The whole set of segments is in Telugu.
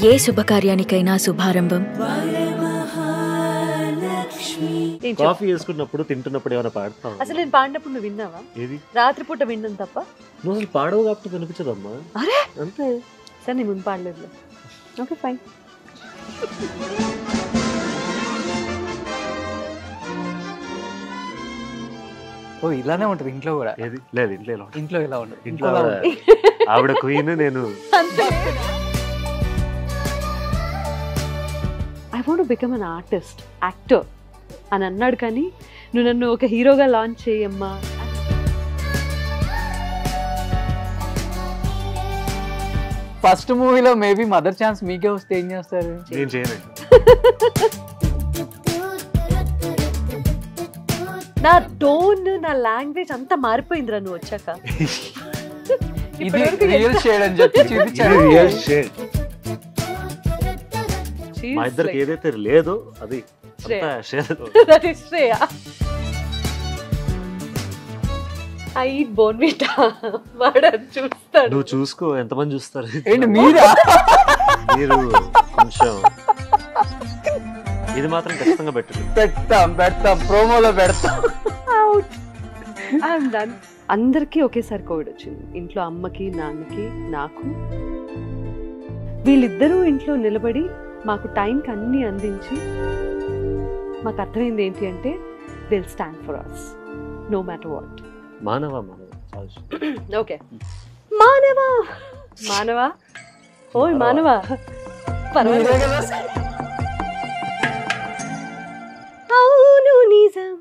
ఏ శుభకార్యానికైనా శుభారంభం. కాఫీ వేసుకున్నప్పుడు తింటున్నప్పుడు ఏమైనా పాడతావు? అసలు నేను పాడినప్పుడు నువ్వు విన్నావా? ఏది? రాత్రిపూట విన్నాను తప్ప. నువ్వు అసలు పాడవు కాబట్టి వినిపించదమ్మా. అరే అంతే. సరే నేను ముందు పాడలేదు. Okay fine. ఓ ఇలానే ఉంటుంది ఇంట్లో కూడా. ఏది? లేదు ఇంట్లో ఇలా ఉంటుంది. ఇంట్లో ఆవిడ క్వీన్, నేను I want to become an artist, actor అని అన్నాడు. కానీ నువ్వు నన్ను ఒక హీరోగా లాంచ్ చేయమ్మా. ఫస్ట్ మూవీలో మేబీ మదర్ ఛాన్స్ మీకే వస్తే ఏం చేస్తారు? నేను చేయను. నా టోన్, నా లాంగ్వేజ్ అంతా మారిపోయిందిరా నువ్వు వచ్చాక. ఇది రియల్ షేడ్ అని చెప్పి చూపించారు. Real shade. మా ఇద్దరికి ఏదైతే లేదో అది శ్రేయ. I eat Bournvita. వాడు చూస్తాడు. నువ్వు చూసుకో, ఎంతమంది చూస్తారు? ఏంటి మీరా? మీరు కొంచెం ఇది మాత్రం ఖచ్చితంగా పెడతాం ప్రోమోలో పెడతాం. అందరికీ ఒకేసారి కోవిడ్ వచ్చింది. ఇంట్లో అమ్మకి, నాన్నకి, నాకు. వీళ్ళిద్దరూ ఇంట్లో నిలబడి మాకు టైంకి అన్ని అందించి మాకు అర్థమైంది ఏంటి అంటే they will stand for us no matter what. మానవ ఓకే మానవ ఓయ్ మానవ పర్వాలేదు. అవును నిజం,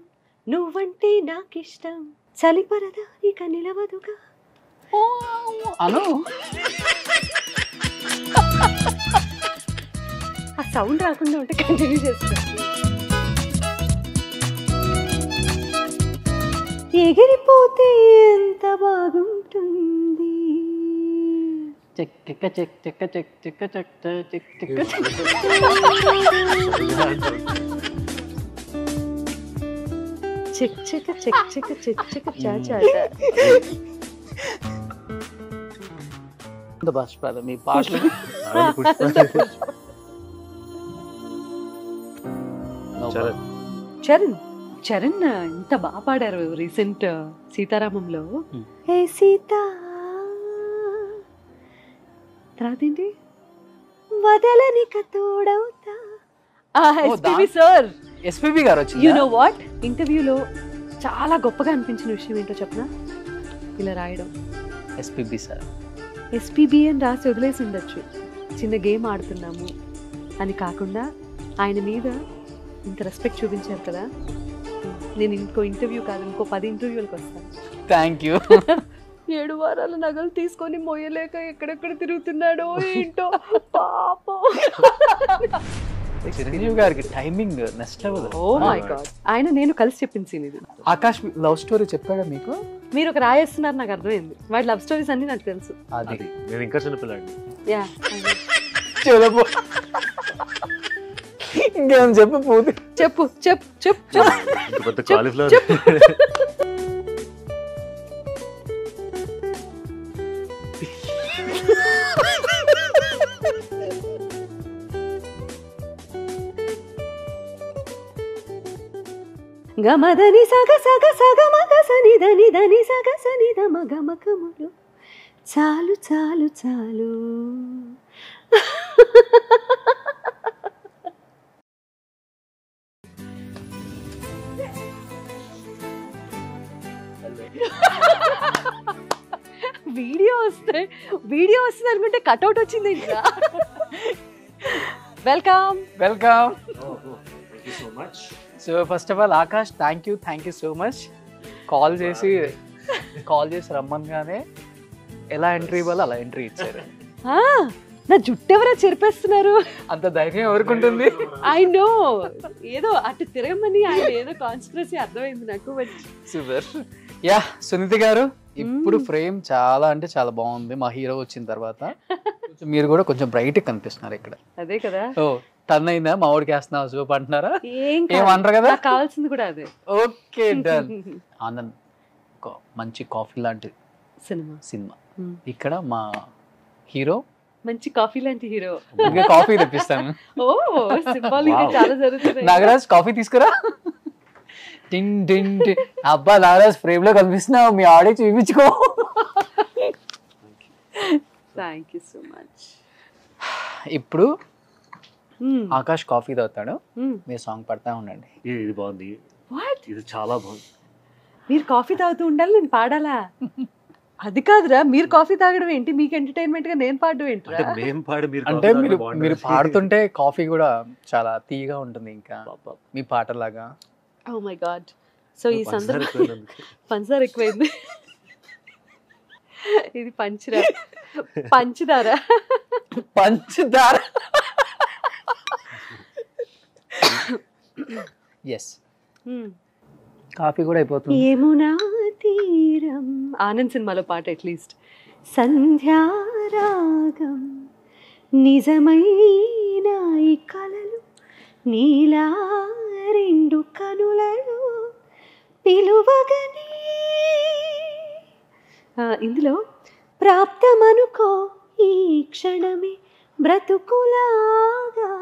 నువ్వంటే నాకిష్టం, చలిపరదా ఇక నిలవదుగా అను. ఆ సౌండ్ రాకుండా ఉంటే కంటిన్యూ చేస్తా. ఎగిరిపోతే ఎంత బాగుంటుంది. చెక్క చెక్ చెక్క చెక్ చెక్క చెక్ చెక్ చెక్క చెక్ check check check check check చాచా. భాష మీ పాటలు చరణ్ ఎంత బాగా పాడారు రీసెంట్ సీతారామంలో. ఏ సీతా తర్వాత ఏంటి? వదలనిక తోడవుతా. ఎస్పీబీ సార్, ఎస్పీబీ గారు వచ్చి యు నో వాట్, ఇంటర్వ్యూలో చాలా గొప్పగా అనిపించిన విషయం ఏంటో చెప్పనా? ఇలా రాయడం. ఎస్పీబీ సార్ ఎస్పీబీ అని రాసి వదిలేసి ఉండొచ్చు, చిన్న గేమ్ ఆడుతున్నాము అని. కాకుండా ఆయన మీద ఇంత రెస్పెక్ట్ చూపించారు కదా. నేను ఇంకో ఇంటర్వ్యూ కాదు, ఇంకో 10 ఇంటర్వ్యూలకు వస్తాను. Thank you. 7 వారాల నగలు తీసుకొని మోయలేక ఎక్కడెక్కడ తిరుగుతున్నాడో ఏంటో పాపం. చిరంజీవి గారికి timing next level. Oh my God. ఆయన నేను కలిసి చెప్పింది సీన్ ఇది. ఆకాష్ లవ్ స్టోరీ చెప్పాగా మీకు? మీరు ఒక రాయేస్తున్నారు, నాకు అర్థమైంది. వాడి లవ్ స్టోరీస్ అన్ని నాకు తెలుసు. అది నేను ఇంకా చిన్నపిల్లాడిని. యా ఇంకేం చెప్పు పూర్తి చెప్పు చెప్పు చెప్పు పెద్ద కాలీఫ్లవర్. గమదని సగ సగ సగ మగ సని దని దని సగ సని ద మగ మకములు చాలు చాలు చాలు. వీడియో వస్తుంది అనుకుంటే కట్అవుట్ వచ్చింది ఇంకా. Welcome. So first of all Akash thank you so much. Call చేసి రమ్మనగానే ఎలా ఎంట్రీ ఇవ్వాలో అలా ఎంట్రీ ఇచ్చారు. నా జుట్టు ఎవరో చెరిపేస్తున్నారు. అంత ధైర్యం ఎవరుకుంటుంది? ఐ నో, ఏదో అటు తిరగమని ఆయన ఏదో కాన్స్పిరసీ అర్థమైంది నాకు. సూపర్. యా సునీతి గారు, ఇప్పుడు ఫ్రేమ్ చాలా అంటే చాలా బాగుంది. మా హీరో వచ్చిన తర్వాత మీరు కూడా కొంచెం బ్రైట్ కనిపిస్తున్నారు ఇక్కడ. అదే కదా. ఓ టర్న్ అయిందా? మా వాడికి వేస్తున్నావు సూప్ అంటున్నారా? ఏమంటారు కదా, కావాల్సింది కూడా అదే. Okay done. ఆనంద్ మంచి కాఫీ లాంటి సినిమా. ఇక్కడ మా హీరో మంచి కాఫీ లాంటి హీరో. ఇంకా కాఫీ తెప్పిస్తాను. ఓ సింబాలిక్ Wow. చాలా జరుగుతుంది. నాగరాజ్ కాఫీ తీసుకురా. టిన్ టిన్ టిన్. అబ్బా నాగరాజ్ ఫ్రేమ్ లో కనిపిస్తున్నావు, మీ ఆడియో చూపించుకో. Thank you so much. ఇప్పుడు ఆకాష్ కాఫీ తాగుతాడు, మీరు సాంగ్ పడతా ఉండండి. ఇది బాగుంది, వాట్ ఇది చాలా బాగుంది. మీరు కాఫీ తాగుతూ ఉండాలి, నేను పాడాలా? అది కాదురా, మీరు కాఫీ తాగడం ఏంటి, మీకు ఎంటర్టైన్మెంట్ గా నేను పాడడం ఏంట్రా? అంటే మేము పాడి మీరు అంటే కాఫీ మీరు తాగితే బాగుంటుంది. మీరు పాడుతుంటే కాఫీ కూడా చాలా తీయగా ఉంటుంది, ఇంకా పాప. మీ పాటలాగా. Oh my God. సో ఈ పంచదార సందర్భం ఎక్కువైనందుకే. పంచదార ఎక్కువైంది. ఇది పంచదార. పంచదార పంచదార. ఎస్, కాఫీ కూడా అయిపోతుంది. యమునా తీరం, ఆనంద్ సినిమాలో పాట అట్లీస్ట్. సంధ్యారాగం నిజమైన ఈ కలలు నీలా రెండు కనులలో పిలువగని. ఇందులో ప్రాప్తమనుకో ఈ క్షణమే బ్రతుకులాగా,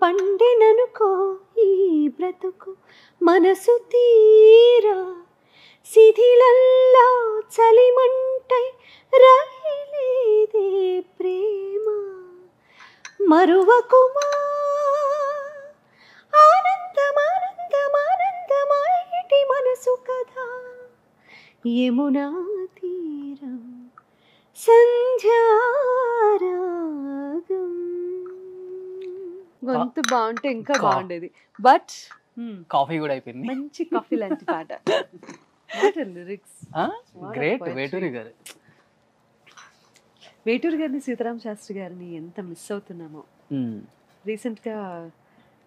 పండిననుకో ఈ బ్రతుకు మనసు తీరా, శిథిలల్లా చలిమంటై రగిలేదే ప్రేమ, మరువకుమా ఆనందమానందమానందమాయిటి మనసు కదా, యమునా తీరం సంధ్యారాగం. గొంతు బాగుంటే ఇంకా బాగుండేది, బట్ కాఫీ కూడా అయిపోయింది. మంచి కాఫీ లాంటి పాట. Lyrics great. వేటూరి గారు, వేటూరు గారిని, సీతారామ శాస్త్రి గారిని ఎంత మిస్ అవుతున్నామో. రీసెంట్గా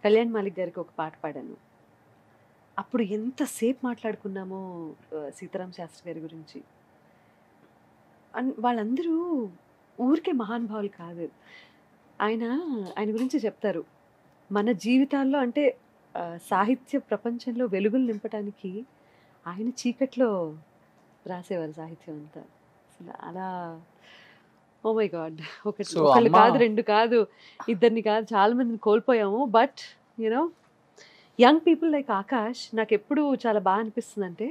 కళ్యాణ్ మాలిక్ గారికి ఒక పాట పాడాను, అప్పుడు ఎంతసేపు మాట్లాడుకున్నామో సీతారామ శాస్త్రి గారి గురించి. వాళ్ళందరూ ఊరికే మహానుభావులు కాదు, ఆయన గురించి చెప్తారు. మన జీవితాల్లో అంటే సాహిత్య ప్రపంచంలో వెలుగులు నింపడానికి ఆయన చీకట్లో రాసేవారు సాహిత్యం అంతా. అసలు అలా ఓ మై గాడ్, ఒకళ్ళు కాదు, రెండు కాదు, ఇద్దరిని కాదు, చాలా మందిని కోల్పోయాము. But you know young people like Akash నాకు ఎప్పుడు చాలా బాగా అనిపిస్తుంది. అంటే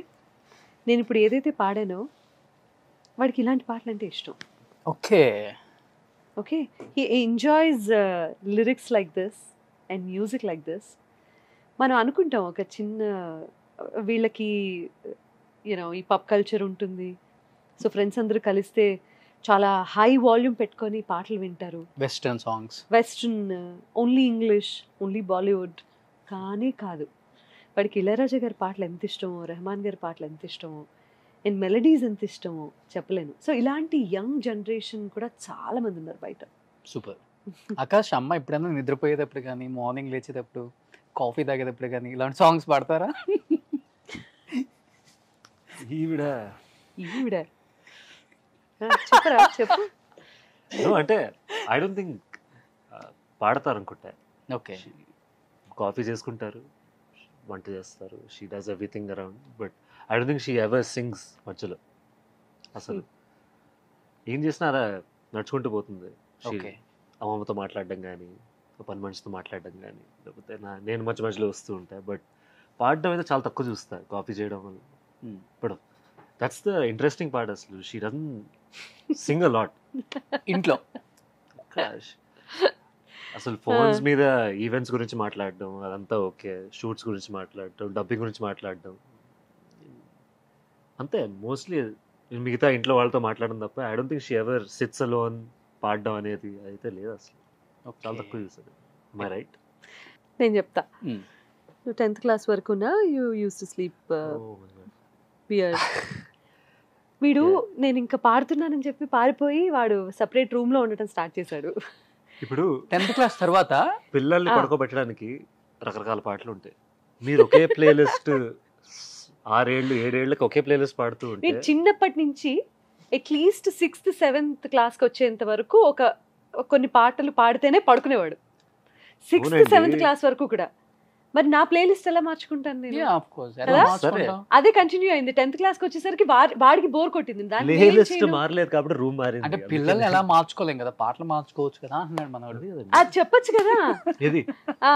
నేను ఇప్పుడు ఏదైతే పాడానో వాడికి ఇలాంటి పాటలు అంటే ఇష్టం. Okay okay, he enjoys lyrics like this and music like this. మనం అనుకుంటాం ఒక చిన్న వీళ్ళకి యూనో ఈ పబ్ కల్చర్ ఉంటుంది, సో ఫ్రెండ్స్ అందరూ కలిస్తే చాలా హై వాల్యూమ్ పెట్టుకొని పాటలు వింటారు, western songs, western, only English, only Bollywood. కానీ కాదు, వాడికి ఇళయరాజా గారి పాటలు ఎంత ఇష్టమో, రెహమాన్ గారి పాటలు ఎంత ఇష్టమో, అండ్ మెలడీస్ ఎంత ఇష్టమో చెప్పలేను. సో ఇలాంటి యంగ్ జనరేషన్ కూడా చాలా మంది ఉన్నారు బయట. సూపర్. ఆకాష్, అమ్మ ఎప్పుడైనా నిద్రపోయేటప్పుడు కానీ, మార్నింగ్ లేచేటప్పుడు, కాఫీ తాగేటప్పుడు కానీ ఇలాంటి సాంగ్స్ పాడతారా? ఈవిడ చెప్పరా, చెప్పు. అంటే ఐ డోంట్ థింక్ పాడతారు అనుకుంటా. ఓకే, కాఫీ చేసుకుంటారు, వంట చేస్తారు, she does everything around, but I don't think she ever sings మధ్యలో. అసలు ఏం చేసినా అలా నడుచుకుంటూ పోతుంది. ఓకే, అమ్మమ్మతో మాట్లాడడం కానీ, పని మనిషితో మాట్లాడడం కానీ, లేకపోతే నేను మధ్య మధ్యలో వస్తూ ఉంటాయి. బట్ పాడడం అయితే చాలా తక్కువ చూస్తా కాఫీ చేయడం వల్ల. ఇప్పుడు దట్స్ ద ఇంట్రెస్టింగ్ పార్ట్. అసలు she doesn't Singh a lot ఇంట్లో. అసలు ఫోన్స్ మీద ఈవెంట్స్ గురించి మాట్లాడడం అదంతా ఓకే, షూట్స్ గురించి మాట్లాడడం, డబ్బింగ్ గురించి మాట్లాడడం అంతే. మోస్ట్లీ మిగతా ఇంట్లో వాళ్ళతో మాట్లాడడం తప్ప I don't think she ever sits alone పాడడం అనేది అయితే లేదు అసలు. చాలా తక్కువ చూసాను. My right? నేను చెప్తా. నువ్వు 10th క్లాస్ వరకునా you use to sleep bear. వీడు నేను ఇంకా పాడుతున్నానని చెప్పి పారిపోయి వాడు సపరేట్ రూమ్ లో ఉండటం స్టార్ట్ చేశాడు. ఇప్పుడు 10th క్లాస్ తర్వాత పిల్లల్ని పడుకోబెట్టడానికి రకరకాల పాటలు ఉంటాయి. మీరు ఒకే ప్లేలిస్ట్ 6 ఏళ్ళు 7 ఏళ్ళకి ఒకే ప్లేలిస్ట్ పాడుతూ ఉంటే, నేను చిన్నప్పటి నుంచి అట్లీస్ట్ 6th 7th క్లాస్కి వచ్చేంత వరకు కొన్ని పాటలు పాడితేనే పడుకునేవాడు. 6th 7th క్లాస్ వరకు కూడా మరి నా ప్లేలిస్ట్ ఎలా మార్చుకుంటాను నేను? ఆఫ్ కోర్స్ కదా? సరే అదే కంటిన్యూ అయింది. 10th క్లాస్కి వచ్చేసరికి వాడికి బోర్ కొట్టింది. దాన్ని ప్లే నేను లిస్ట్ చేయను. మారలేదు కాబట్టి రూమ్ మారింది. అంటే పిల్లల్ని ఎలా మార్చుకోలేం కదా, పాటలు మార్చుకోవచ్చు కదా అంటున్నాడు మనవాడు. అది చెప్పొచ్చు కదా. ఏది ఆ,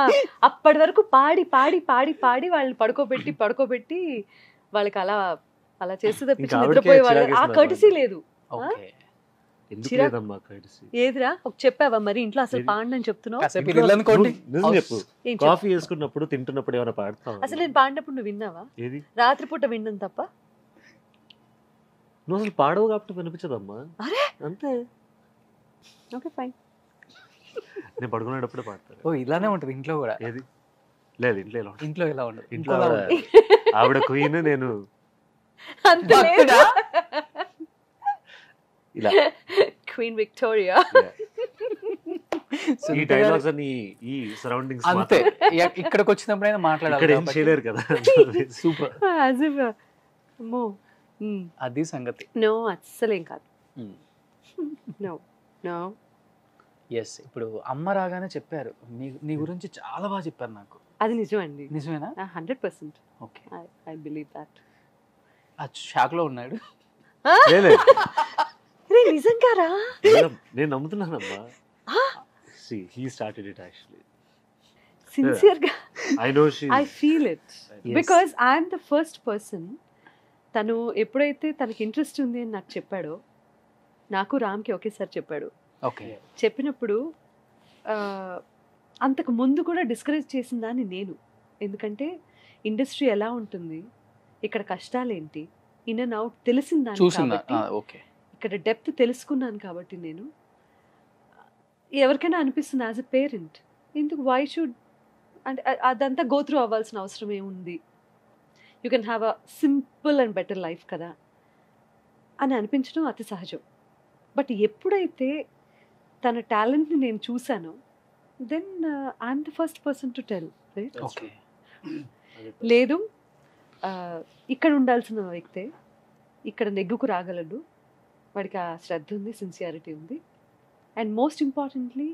అప్పటి వరకు పాడి పాడి పాడి పాడి వాళ్ళని పడుకోబెట్టి వాళ్ళకి అలా అలా చేస్తూ తప్పించి ఇంకా ఆవిడకే నిద్రపోయే వాళ్ళు. ఆ చిరాకేసింది కర్టసీ అన్నమాట. లేదు. ఓకే, ఎందుకు చిరాకు. లేదమ్మా courtesy? ఏదిరా ఒక చెప్పావా మరి ఇంట్లో అసలు ఏది? పాడండి అని చెప్తున్నావు? కాసేపు ఇల్లు అనుకోండి. నిజం చెప్పు, ఏం చెప్పు? కాఫీ వేసుకున్నప్పుడు తింటున్నప్పుడు ఏమైనా పాడతావు? అసలు నేను పాడినప్పుడు నువ్వు విన్నావా? ఏది రాత్రిపూట విన్నాను తప్ప. నువ్వు అసలు పాడవు కాబట్టి వినిపించదమ్మా. అరే! అంతే, ఓకే ఫైన్. నేను పడుకునేటప్పుడే పాడతాను. ఓ ఇలానే ఉంటది ఇంట్లో కూడా. ఏది లేదు, ఇంట్లో ఇలా ఉంటుంది. ఇంట్లో ఇలా ఉండదు, ఇంట్లో ఇంకోలా ఆవిడ ఉంటుంది. ఆవిడ క్వీన్, నేను అంత లేదు. ఇలా. Queen Victoria. ఈ సునీత గారు డైలాగ్స్ అని ఈ సరౌండింగ్స్ అంతే, ఇక్కడికి వచ్చినప్పుడైనా ఇక్కడ మాట్లాడాలి ఏం చేయలేరు కదా. సూపర్, As if, అమ్మో. అది సంగతి. నో అస్సలేం కాదు. No no. ఎస్, ఇప్పుడు అమ్మ రాగానే చెప్పారు నీ గురించి చాలా బాగా చెప్పారు నాకు. అది నిజం అండి. నిజమేనా? 100%. Okay, I believe that. Shock లో ఉన్నాడు. లేదు, రే నిజంగారా? నేను నమ్ముతున్నానమ్మా. He started it actually. సిన్సియర్గా I know she. I feel it Yes. Because I'm the first person. తను ఎప్పుడైతే తనకి ఇంట్రెస్ట్ ఉంది అని నాకు చెప్పాడో, నాకు రామ్కి ఒకేసారి చెప్పాడు. ఓకే, చెప్పినప్పుడు అంతకు ముందు కూడా డిస్కరేజ్ చేసిన దాన్ని నేను. ఎందుకంటే ఇండస్ట్రీ ఎలా ఉంటుంది, ఇక్కడ కష్టాలేంటి, ఇన్ అండ్ అవుట్ తెలిసిన దాన్ని చూసిందా? కాబట్టి, ఓకే, ఇక్కడ డెప్త్ తెలుసుకున్నాను కాబట్టి నేను ఎవరికైనా అనిపిస్తుంది యాజ్ ఎ పేరెంట్, ఎందుకు వై షుడ్ అంటే అదంతా గో త్రూ అవ్వాల్సిన అవసరం ఏముంది, you can have a simple and better life కదా అని అనిపించడం అతి సహజం. బట్ ఎప్పుడైతే తన టాలెంట్ని నేను చూశానో, then I'm the first person to tell right. Okay. లేదు ఇక్కడ ఉండాల్సిన వ్యక్తే ఇక్కడ నెగ్గుకు రాగలడు, వాడికి ఆ శ్రద్ధ ఉంది, సిన్సియారిటీ ఉంది, అండ్ మోస్ట్ ఇంపార్టెంట్లీ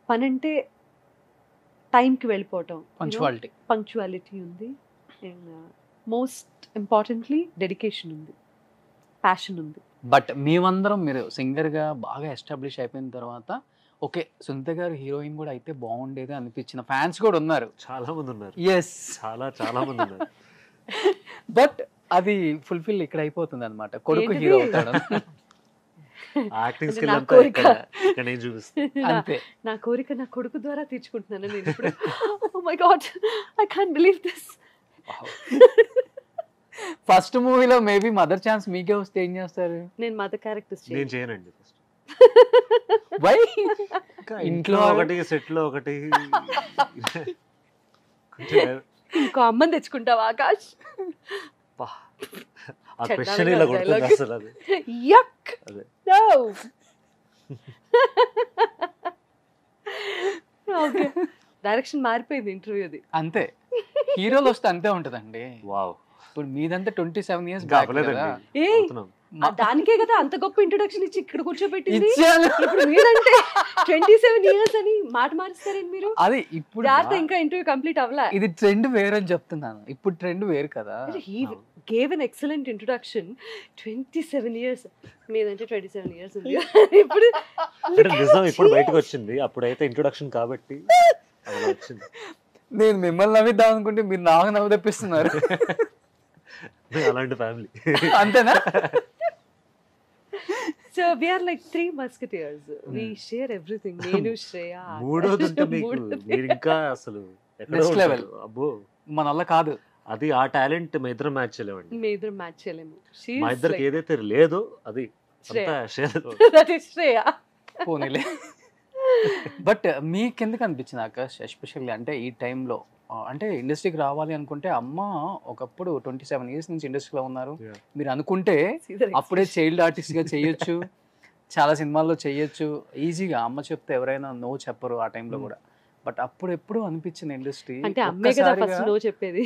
పని అంటే టైంకి వెళ్ళిపోవటం, పంక్చువాలిటీ ఉంది, అండ్ మోస్ట్ ఇంపార్టెంట్లీ డెడికేషన్ ఉంది, ప్యాషన్ ఉంది. బట్ మేమందరం మీరు సింగర్గా బాగా ఎస్టాబ్లిష్ అయిపోయిన తర్వాత ఓకే సునీత గారు హీరోయిన్ కూడా అయితే బాగుండేది అనిపించిన ఫ్యాన్స్ కూడా ఉన్నారు, చాలా మంది ఉన్నారు. ఎస్, చాలా మంది ఉన్నారు. బట్ అది ఫుల్ఫిల్ ఇక్కడ అయిపోతుంది అనమాట, కొడుకు హీరో అవుతాడు. యాక్టింగ్ అంటే స్కిల్ నా అంతా కోరిక. ఇక్కడ నేను చూపిస్తాను. అంతే. నా కోరిక నా కొడుకు ద్వారా తీర్చుకుంటున్నాను నేను ఇప్పుడు. Oh my God, I can't believe this. First మూవీలో మేబీ మదర్ ఛాన్స్ మీకే వస్తే ఏం చేస్తారు? నేను మదర్ క్యారెక్టర్స్ నేను చేయనండి. First why? ఇంట్లో ఒకటి, సెట్ లో ఒకటి, ఇంకో అమ్మని తెచ్చుకుంటావా ఆకాష్? ఆ క్వశ్చన్ ఇలా కొడుతుంది అసలు. అది యక్. అదే. నో. ఓకే, డైరెక్షన్ మారిపోయింది ఇంటర్వ్యూది. అంతే, హీరోలు వస్తే అంతే ఉంటదండి. వావ్, ఇప్పుడు మీదంతా 27 years బ్యాక్ కదా. అవ్వలేదండి. ఏయ్, అవుతున్నాం. దానికే కదా అంత గొప్ప ఇంట్రొడక్షన్ ఇచ్చి ఇక్కడ కూర్చోబెట్టింది. ఇచ్చాను. ఇప్పుడు మీరంటే 27 years అని మాట మారుస్తారేంటి మీరు? అది ఇప్పుడు జాగ్రత్త, ఇంకా ఇంటర్వ్యూ కంప్లీట్ అవ్వలే. ఇది ట్రెండ్ వేరు అని చెప్తున్నాను, ఇప్పుడు ట్రెండ్ వేరు కదా. He gave an excellent introduction. 27 years. మీదంటే 27 years ఉంది. ఇప్పుడు అంటే నిజం ఇప్పుడు బయటకు వచ్చింది, అప్పుడైతే ఇంట్రొడక్షన్ కాబట్టి అలా వచ్చింది. నేను మిమ్మల్ని నవ్విద్దాం అనుకుంటే మీరు నాకు నవ్వు తెప్పిస్తున్నారు. అలాంటి ఫ్యామిలీ. అంతేనా? So we are like 3 musketeers. We share everything. నేను శ్రేయ. మూడోది ఉంటే మీకు మీరు ఇంకా అసలు నెక్స్ట్ లెవెల్. అబ్బో, మన వల్ల కాదు అది. ఆ టాలెంట్ మా ఇద్దరం మ్యాచ్ చేయలేమండి. మీ ఇద్దరు మ్యాచ్ చేయలేము. మా ఇద్దరికి ఏదైతే లేదో అది అంతా షేర్. That is Shreya. పోనీలే. బట్ మీకెందుకు అనిపించింది ఆకాష్ ఎస్పెషల్లీ అంటే ఈ టైంలో అంటే ఇండస్ట్రీకి రావాలి అనుకుంటే అమ్మ ఒకప్పుడు 27 years నుంచి ఇండస్ట్రీలో ఉన్నారు, మీరు అనుకుంటే అప్పుడే చైల్డ్ ఆర్టిస్ట్గా చేయొచ్చు, చాలా సినిమాల్లో చేయొచ్చు ఈజీగా. అమ్మ చెప్తే ఎవరైనా నో చెప్పరు ఆ టైంలో కూడా. బట్ అప్పుడు ఎప్పుడు అనిపించింది ఇండస్ట్రీ అంటే అమ్మే కదా ఫస్ట్ నో చెప్పేది.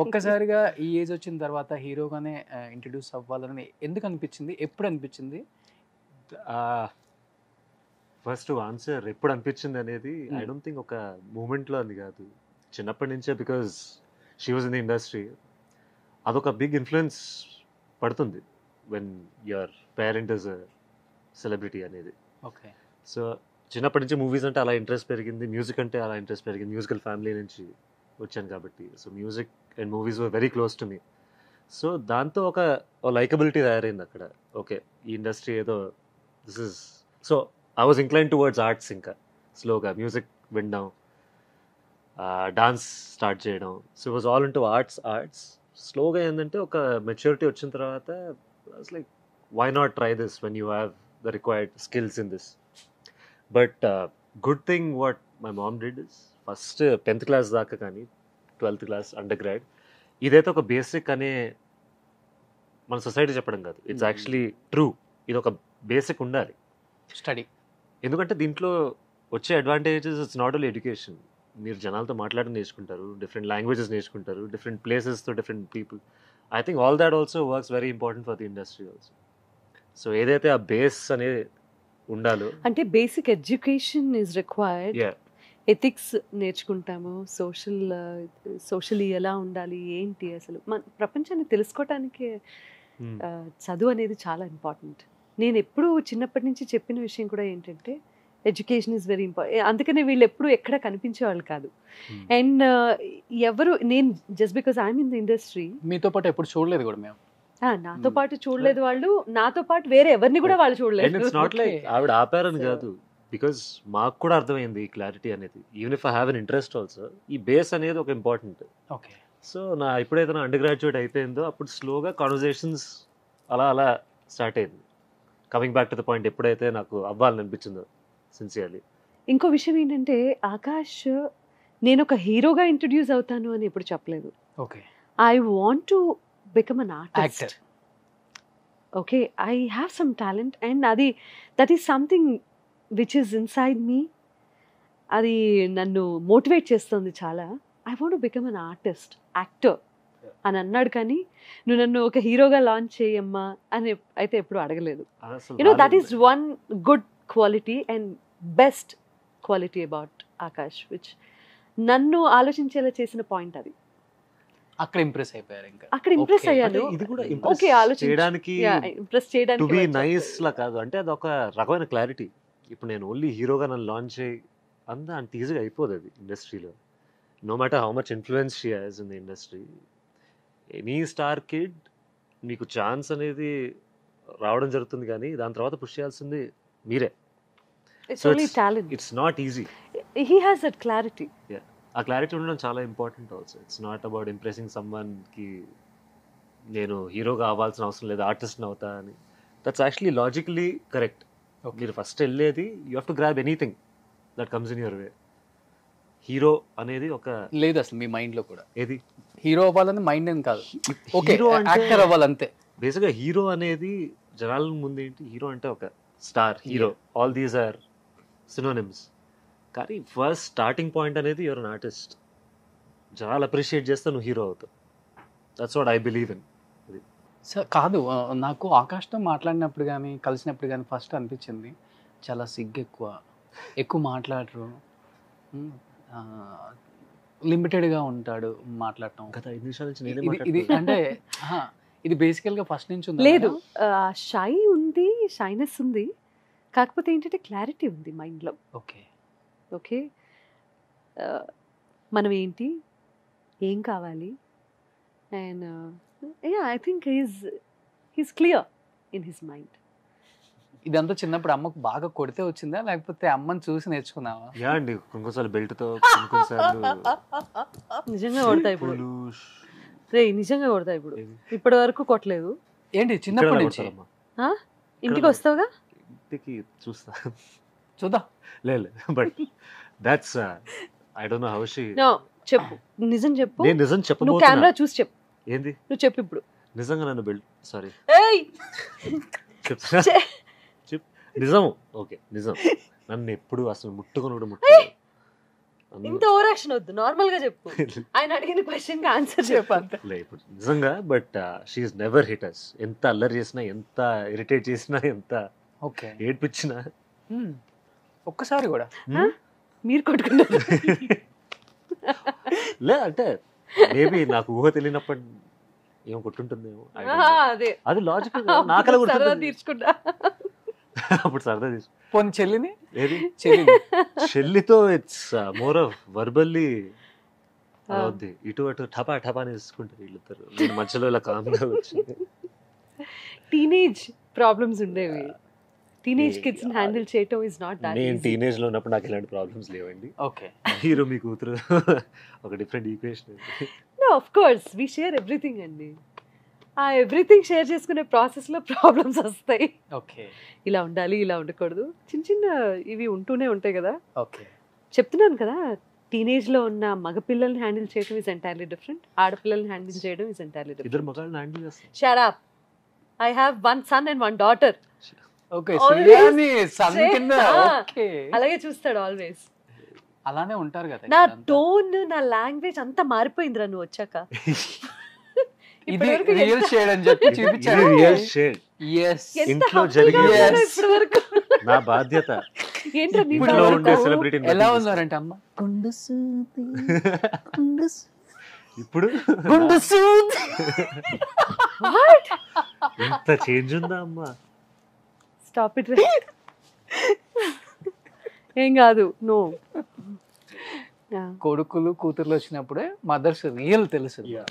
ఒక్కసారిగా ఈ ఏజ్ వచ్చిన తర్వాత హీరోగానే ఇంట్రడ్యూస్ అవ్వాలని ఎందుకు అనిపించింది, ఎప్పుడు అనిపించింది? ఫస్ట్ ఆన్సర్ ఎప్పుడు అనిపించింది అనేది ఐ డోంట్ థింక్ ఒక మూమెంట్ లో అని కాదు, చిన్నప్పటి నుంచే, because she was in the industry, అదొక బిగ్ ఇన్ఫ్లుయెన్స్ పడుతుంది when your parent is a celebrity అనేది. ఓకే. సో చిన్నప్పటి నుంచి మూవీస్ అంటే అలా ఇంట్రెస్ట్ పెరిగింది, మ్యూజిక్ అంటే అలా ఇంట్రెస్ట్ పెరిగింది. మ్యూజికల్ ఫ్యామిలీ నుంచి వచ్చాను కాబట్టి so music and movies were very close to me. So దాంతో ఒక లైకబిలిటీ తయారైంది అక్కడ. ఓకే, ఈ ఇండస్ట్రీ ఏదో this is. So I was incline towards arts. ఇంకా స్లోగా మ్యూజిక్ వినడం, డాన్స్ స్టార్ట్ చేయడం. So was all into arts. స్లోగా ఏంటంటే ఒక మెచ్యూరిటీ వచ్చిన తర్వాత like why not try this when you have the required skills in this. But good thing what my mom did is first 10th class దాకా కానీ 12th క్లాస్ అండర్ గ్రాడ్ ఇదైతే ఒక బేసిక్ అనే మన సొసైటీ చెప్పడం కాదు, ఇట్స్ యాక్చువల్లీ ట్రూ. ఇది ఒక బేసిక్ ఉండాలి స్టడీ. ఎందుకంటే దీంట్లో వచ్చే advantages it's not only education. మీరు జనాలతో మాట్లాడడం నేర్చుకుంటారు, డిఫరెంట్ లాంగ్వేజెస్ నేర్చుకుంటారు, డిఫరెంట్ ప్లేసెస్తో different people. I think all that also works very important for the industry also. So ఏదైతే ఆ బేస్ అనేది ఉండాలో, అంటే basic education is required. Ethics నేర్చుకుంటాము, సోషల్లీ ఎలా ఉండాలి ఏంటి, అసలు మన ప్రపంచాన్ని తెలుసుకోవటానికి చదువు అనేది చాలా ఇంపార్టెంట్. నేను ఎప్పుడు చిన్నప్పటి నుంచి చెప్పిన విషయం కూడా ఏంటంటే ఎడ్యుకేషన్ ఈజ్ వెరీ ఇంపార్టెంట్. అందుకనే వీళ్ళు ఎప్పుడు ఎక్కడ కనిపించేవాళ్ళు కాదు. అండ్ ఎవరు, నేను just because I'm in the industry, మీతో పాటు ఎప్పుడు చూడలేదు కూడా మేము. నాతో పాటు చూడలేదు వాళ్ళు, నాతో పాటు వేరే ఎవరిని కూడా వాళ్ళు చూడలేదు. ఇట్స్ నాట్ లైక్ ఆవిడ ఆపారని కాదు, బికాజ్ మాకు కూడా అర్థమైంది ఈ క్లారిటీ అనేది. Even if I have an interest also, ఈ బేస్ అనేది ఒక ఇంపార్టెంట్. ఓకే. సో ఎప్పుడైతే నా అండర్ గ్రాడ్యుయేట్ అయిపోయిందో అప్పుడు స్లోగా కాన్వర్జేషన్స్ అలా స్టార్ట్ అయింది. Coming back to the point, ఎప్పుడైతే నాకు అవ్వాలని అనిపించిందో సిన్సియర్లీ. ఇంకో విషయం ఏంటంటే ఆకాష్ నేను ఒక హీరోగా ఇంట్రడ్యూస్ అవుతాను అని ఎప్పుడు చెప్పలేదు. Okay. I want to become an artist. Okay, I have some talent and that is something which is inside me. అది నన్ను మోటివేట్ చేస్తుంది చాలా. I want to become an artist, actor అని అన్నాడు. కానీ నువ్వు నన్ను ఒక హీరోగా లాంచ్ చేయమ్మా అని అయితే ఎప్పుడు అడగలేదు. That is one good quality and best quality about Akash, which నన్ను ఆలోచించేలా చేసిన పాయింట్. అది అక్కడ ఇంప్రెస్ అయిపోయారు. ఇంకా అక్కడ ఇంప్రెస్ అయ్యాను. ఇది కూడా ఓకే, చేయడానికి ఇంప్రెస్ చేయడానికి టు బి నైస్ లా కాదు, అంటే అది ఒక రకమైన క్లారిటీ. ఇప్పుడు నేను ఓన్లీ హీరోగా నన్ను లాంచ్ చేయి అంత ఈజీగా అయిపోదు అది ఇండస్ట్రీలో. No matter how much influence she has in the industry, any star kid మీకు ఛాన్స్ అనేది రావడం జరుగుతుంది, కానీ దాని తర్వాత పుష్ చేయాల్సింది మీరే. It's only talent. It's not easy. He has that clarity. Yeah. ఆ క్లారిటీ ఉండడం చాలా important also. It's not about impressing someone కి నేను హీరోగా అవ్వాల్సిన అవసరం లేదు, ఆర్టిస్ట్ని అవుతా అని. That's actually logically correct. మీరు ఫస్ట్ వెళ్ళేది you have to grab anything that comes in your way. Hero అనేది ఒక లేదు అసలు మీ మైండ్ లో కూడా. ఏది హీరో అవ్వాలని మైండ్ ఏం కాదు, హీరో యాక్టర్ అవ్వాలంతే. బేసిక్గా హీరో అనేది జనాల ముందు ఏంటి, హీరో అంటే ఒక star, hero, all these are synonyms. కానీ ఫస్ట్ స్టార్టింగ్ పాయింట్ అనేది యువర్ అన్ ఆర్టిస్ట్. జనాలు అప్రిషియేట్ చేస్తే నువ్వు హీరో అవుతావు. That's what I believe in. Sir కాదు, నాకు ఆకాష్తో మాట్లాడినప్పుడు కానీ కలిసినప్పుడు కానీ ఫస్ట్ అనిపించింది చాలా సిగ్గు ఎక్కువ మాట్లాడరు, లిమిటెడ్గా ఉంటాడు మాట్లాడటం. గత 5 నిమిషాల నుంచి ఇది అంటే ఇది బేసికల్గా ఫస్ట్ నుంచి ఉంది. లేదు, షై ఉంది, షైనెస్ ఉంది, కాకపోతే ఏంటంటే క్లారిటీ ఉంది మైండ్లో. ఓకే ఓకే, మనం ఏంటి, ఏం కావాలి, and I think he's clear in his mind. ఇదంతా చిన్నప్పుడు అమ్మకు బాగా కొడితే వచ్చిందా, లేకపోతే అమ్మని చూసి నేర్చుకున్నావా? యా అండి, కొన్నిసార్లు బెల్ట్తో, కొన్నిసార్లు నిజంగా కొడతా ఇప్పుడు. రే నిజంగా కొడతా ఇప్పుడు. ఇప్పటి వరకు కొట్టలేదు. ఏంటి చిన్నప్పటి నుంచి? ఇంటికి వస్తావుగా? ఇంటికి చూస్తా, చూద్దాం. లేదు, but that's I don't know how she. No, చెప్పు, నిజం చెప్పు. నేను నిజం చెప్పను. నువ్వు కెమెరా చూసి చెప్పు. ఏంది నువ్వు చెప్పు ఇప్పుడు. నిజంగా నన్ను బెల్ట్, సారీ ఏయ్ చెప్తా, చెప్పు నిజం. ఓకే, నిజం. నన్ను ఎప్పుడు అసలు ముట్టుకొని కూడా ముట్టుకోలేదు. ఇంత ఓవర్ యాక్షన్ వద్దు, నార్మల్ గా చెప్పు. ఆయన అడిగిన క్వశ్చన్ కి ఆన్సర్ చెప్పు అంతే. ఇప్పుడు నిజంగా, but she is never hit us. ఎంత అల్లరి చేసినా, ఎంత ఇరిటేట్ చేసినా, ఎంత ఓకే ఏడ్పించినా ఒక్కసారి కూడా మీరు కొట్టుకున్నారు. లే అంటే మేబీ నాకు ఊహ తెలియనప్పుడు ఏం కొట్టుంటుందేమో I don't know. అదే అది లాజిక్ నాకలా సరదా గుర్తుంది తీర్చుకుంటా. అప్పుడు సరదా తీసు పోనీ చెల్లిని ఏది చెల్లిని చెల్లితో ఇట్స్ మోర్ ఆఫ్ వర్బల్లీ అవుద్ది ఇటు అటు టపా టపా అని తీసుకుంటారు వీళ్ళిద్దరు నేను మధ్యలో ఇలా కామ్గా వచ్చి టీనేజ్ ప్రాబ్లమ్స్ ఉండేవి. టీనేజ్ కిడ్స్ హ్యాండిల్ చేయటం ఇస్ నాట్ దట్ నేను ఈజీ. టీనేజ్ లో ఉన్నప్పుడు నాకు ఇలాంటి ప్రాబ్లమ్స్ లేవండి. ఓకే హీరో మీ కూతురు ఒక different equation. No of course we share everything అండి. ఆ ఎవ్రీథింగ్ షేర్ చేసుకునే ప్రాసెస్ లో ప్రాబ్లమ్స్ వస్తాయి. ఓకే ఇలా ఉండాలి, ఇలా ఉండకూడదు, చిన్న చిన్న ఇవి ఉంటూనే ఉంటాయి కదా. ఓకే చెప్తున్నాను కదా, టీనేజ్ లో ఉన్న మగపిల్లల్ని హ్యాండిల్ చేయడం ఇస్ ఎంటైర్లీ డిఫరెంట్, ఆడపిల్లల్ని హ్యాండిల్ చేయడం ఇస్ ఎంటైర్లీ ఇద్దరు డిఫరెంట్. మగాళ్ళని హ్యాండిల్ చేస్తారు. Shut up. I have one son and one daughter. Okay Always శ్రీయాని సన్ say- కింద Ah. ఓకే అలాగే చూస్తాడు ఆల్వేస్. అలానే ఉంటారు కదా నా ఇక్కడంతా. టోన్, నా లాంగ్వేజ్ అంతా మారిపోయిందిరా నువ్వు వచ్చాక. ఇది ఇప్పటివరకు రియల్ షేడ్ అని చెప్పి చూపించారు. ఇది real shade. Yes. ఎంత ఇంట్లో హంపిగా జరిగే ఉన్నారో yes. ఇప్పటి వరకు. నా బాధ్యత ఏంట్రా నీ ఇంట్లో బాధ? ఉండే సెలబ్రిటీ ఎలా ఉన్నారంటే అమ్మ గుండు సూది గుండు ఇప్పుడు గుండు సూది What? ఇంత చేంజ్ ఉందా అమ్మా? Stop it. ఏం కాదు, నో. కొడుకులు కూతుర్లు వచ్చినప్పుడే మదర్స్ రియల్ తెలుసు. Yeah.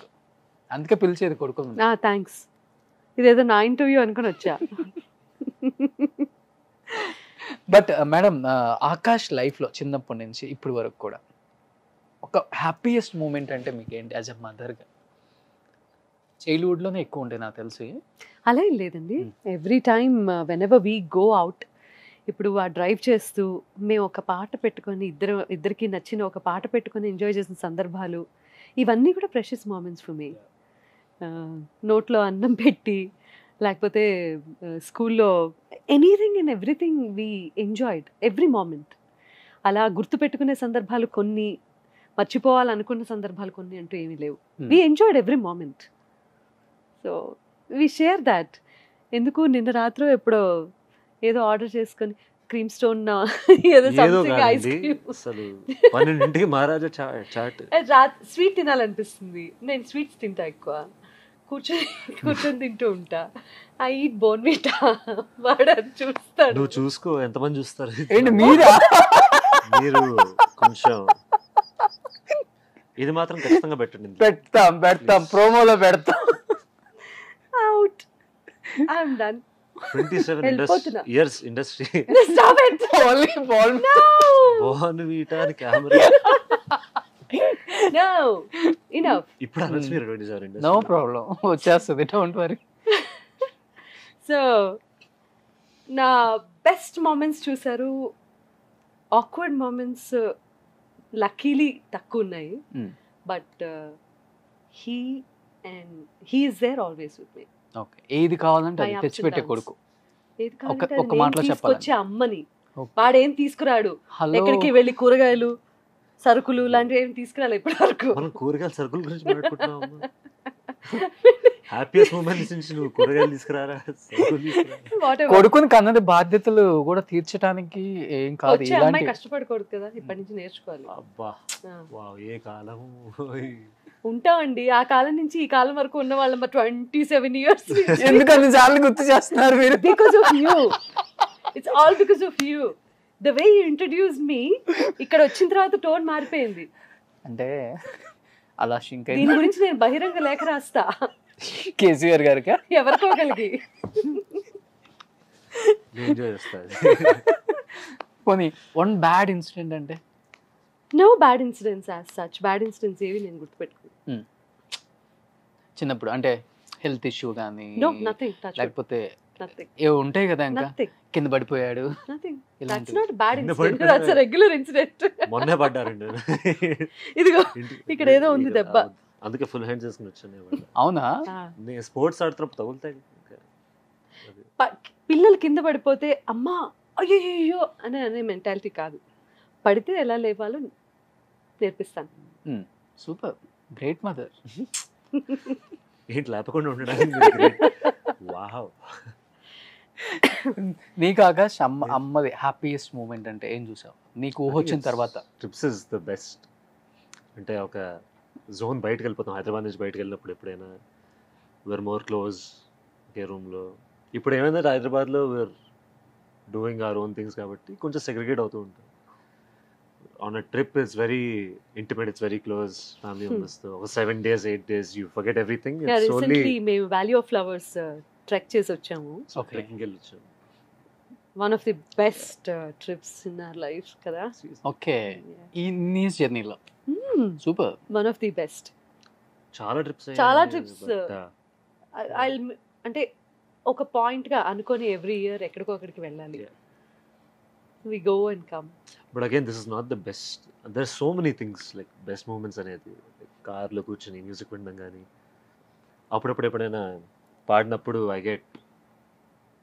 అందుకే పిలిచేది కొడుకులు. థ్యాంక్స్. ఇదేదో నా ఇంటర్వ్యూ అనుకుని వచ్చా. బట్ మేడం ఆకాష్ లైఫ్ లో చిన్నప్పటి నుంచి ఇప్పుడు వరకు కూడా ఒక హ్యాపీయెస్ట్ మూమెంట్ అంటే మీకు ఏంటి యాజ్ అ మదర్గా? చైల్డ్హుడ్ లోనే ఎక్కువ ఉంటాయి నాకు తెలిసి. అలా ఏం లేదండి. Every time when ever we go out, ఇప్పుడు ఆ డ్రైవ్ చేస్తూ మేము ఒక పాట పెట్టుకొని ఇద్దరికి నచ్చిన ఒక పాట పెట్టుకొని ఎంజాయ్ చేసిన సందర్భాలు, ఇవన్నీ కూడా ప్రెషియస్ మూమెంట్స్ ఫర్ మీ. నోట్లో అన్నం పెట్టి, లేకపోతే స్కూల్లో anything and everything we enjoyed every moment. అలా గుర్తుపెట్టుకునే సందర్భాలు కొన్ని, మర్చిపోవాలనుకున్న సందర్భాలు కొన్ని అంటూ ఏమీ లేవు. We enjoyed every moment. So we share that. ఎందుకు నిన్న రాత్రి ఎప్పుడో ఏదో ఆర్డర్ చేసుకొని క్రీమ్ స్టోన్ ఏదో ఏదో సంథింగ్ ఐస్ కాదండి క్రీమ్, అసలు 12ంటికి మహారాజా చాట్ స్వీట్ తినాలనిపిస్తుంది. నేను స్వీట్స్ తింటా ఎక్కువ, కూర్చొని తింటూ ఉంటా. I eat Bournvita. వాడు అది చూస్తాడు. నువ్వు చూసుకో ఎంతమంది చూస్తారు. ఏంటి మీరా? మీరు కొంచెం ఇది మాత్రం ఖచ్చితంగా పెట్టండి. పెడతాం ప్రోమోలో పెడతాం. అవుట్. I'm done. 27 వెళ్ళిపోతున్నా. Years industry Stop it. Only ball. No. Mohan వీటాని కెమెరా No. Enough. ఇప్పుడు అనొచ్చు మీరు 27 నో ఇండస్ట్రీ. ప్రాబ్లం, వచ్చేస్తుంది, డోంట్ వరీ. సో నా బెస్ట్ మూమెంట్స్ చూసారు. ఆక్వర్డ్ మూమెంట్స్ లక్కీలీ తక్కువ ఉన్నాయి. But he is there always with me. Okay, ఏది కావాలంటే My అది ups తెచ్చిపెట్టే and కొడుకు. ఏది కావాలంటే ఒక అది మాటలో నేను చెప్పాలంటే. తీసుకొచ్చే అమ్మని. Okay. వాడేం తీసుకురాడు. హలో ఎక్కడికి వెళ్ళి కూరగాయలు, సరుకులు లాంటివి ఏమి తీసుకురాలి ఇప్పటి వరకు. మనం కూరగాయల సరుకుల గురించి మాట్లాడుకుంటున్నాం. హ్యాపీయెస్ట్ మూమెంట్స్ నుంచి నువ్వు కూరగాయలు తీసుకురారా, సరుకులు తీసుకురా. Whatever. కొడుకుని కన్నది బాధ్యతలు కూడా తీర్చడానికి ఏం కాదు. వచ్చే అమ్మాయి ఇలాంటి కష్టపడకూడదు కదా, ఇప్పటి నుంచి నేర్చుకోవాలి. అబ్బా ఆ. వావ్ ఏ కాలము. ఉంటామండి ఆ కాలం నుంచి ఈ కాలం వరకు ఉన్న వాళ్ళ 27 years. ఎందుకని చాలా గుర్తు చేస్తున్నారు మీరు? Because of you. It's all because of you. The way you introduced me, ఇక్కడ వచ్చిన తర్వాత టోన్ మారిపోయింది. అంటే అలా షింక్ దీని అయింది. గురించి నేను బహిరంగ లేఖ రాస్తా కేసీఆర్ గారికి ఎవరికో కలిగి. నేను ఎంజాయ్ చేస్తాను. పోనీ వన్ బ్యాడ్ ఇన్సిడెంట్ అంటే No bad incidents as such. Bad incidents ఏవి నేను గుర్తుపెట్టుకున్నాను. చిన్నప్పుడు అంటే హెల్త్ ఇష్యూ కానీ No, nothing. Touch wood. లేకపోతే Nothing. ఏవో ఉంటాయి కదా, ఇంకా Nothing. కింద పడిపోయాడు. Nothing. That's ఇలాంటివి. not a bad కింద incident. పడిపోయాడు. That's a regular incident. మొన్నే పడ్డారండి. ఇదిగో ఇంటి- ఇక్కడ ఏదో ఉంది దెబ్బ. అందుకే ఫుల్ హ్యాండ్ చేసుకుని వచ్చాను ఇవాళ. అవునా? నేను స్పోర్ట్స్ ఆడుతున్నప్పుడు తగులుతాయి. పిల్లలు కింద పడిపోతే అమ్మా అయ్యో అనే మెంటాలిటీ కాదు. పడితే ఎలా లేవాలో నేర్పిస్తాను. Super, great mother. ఏంటి లేపకుండా ఉండడానికి. వావ్. నీకు ఆకాష్ అమ్మది హ్యాపీయెస్ట్ మూమెంట్ అంటే ఏం చూసావు నీకు ఊహ వచ్చిన తర్వాత? Trips is the best. అంటే ఒక జోన్ బయటకు వెళ్ళిపోతాం. హైదరాబాద్ నుంచి బయటకు వెళ్ళినప్పుడు ఎప్పుడైనా వీఆర్ మోర్ క్లోజ్ ఒకే రూమ్లో. ఇప్పుడు ఏమైందంటే హైదరాబాద్లో we are doing our own things కాబట్టి కొంచెం సెగ్రిగేట్ అవుతూ ఉంటాం. On a trip it's very intimate, it's very close family మెంబర్స్తో. ఒక 7 days 8 days you forget everything. Recently మేము వ్యాలీ ఆఫ్ ఫ్లవర్స్ ట్రెక్ చేసి వచ్చాము. ట్రెక్కింగ్ వెళ్ళి వచ్చాము. One of the best trips in our life కదా. ఓకే, ఈ నీస్ జర్నీలో super. One of the best. చాలా ట్రిప్స్ అంటే ఒక పాయింట్ గా అనుకొని ఎవ్రీ ఇయర్ ఎక్కడికో అక్కడికి వెళ్ళాలి. We go and come. But again this is not the best. There so many things like best moments అనేది. కార్లో కూర్చొని మ్యూజిక్ వినడం కానీ, అప్పుడప్పుడు ఎప్పుడైనా పాడినప్పుడు ఐ గెట్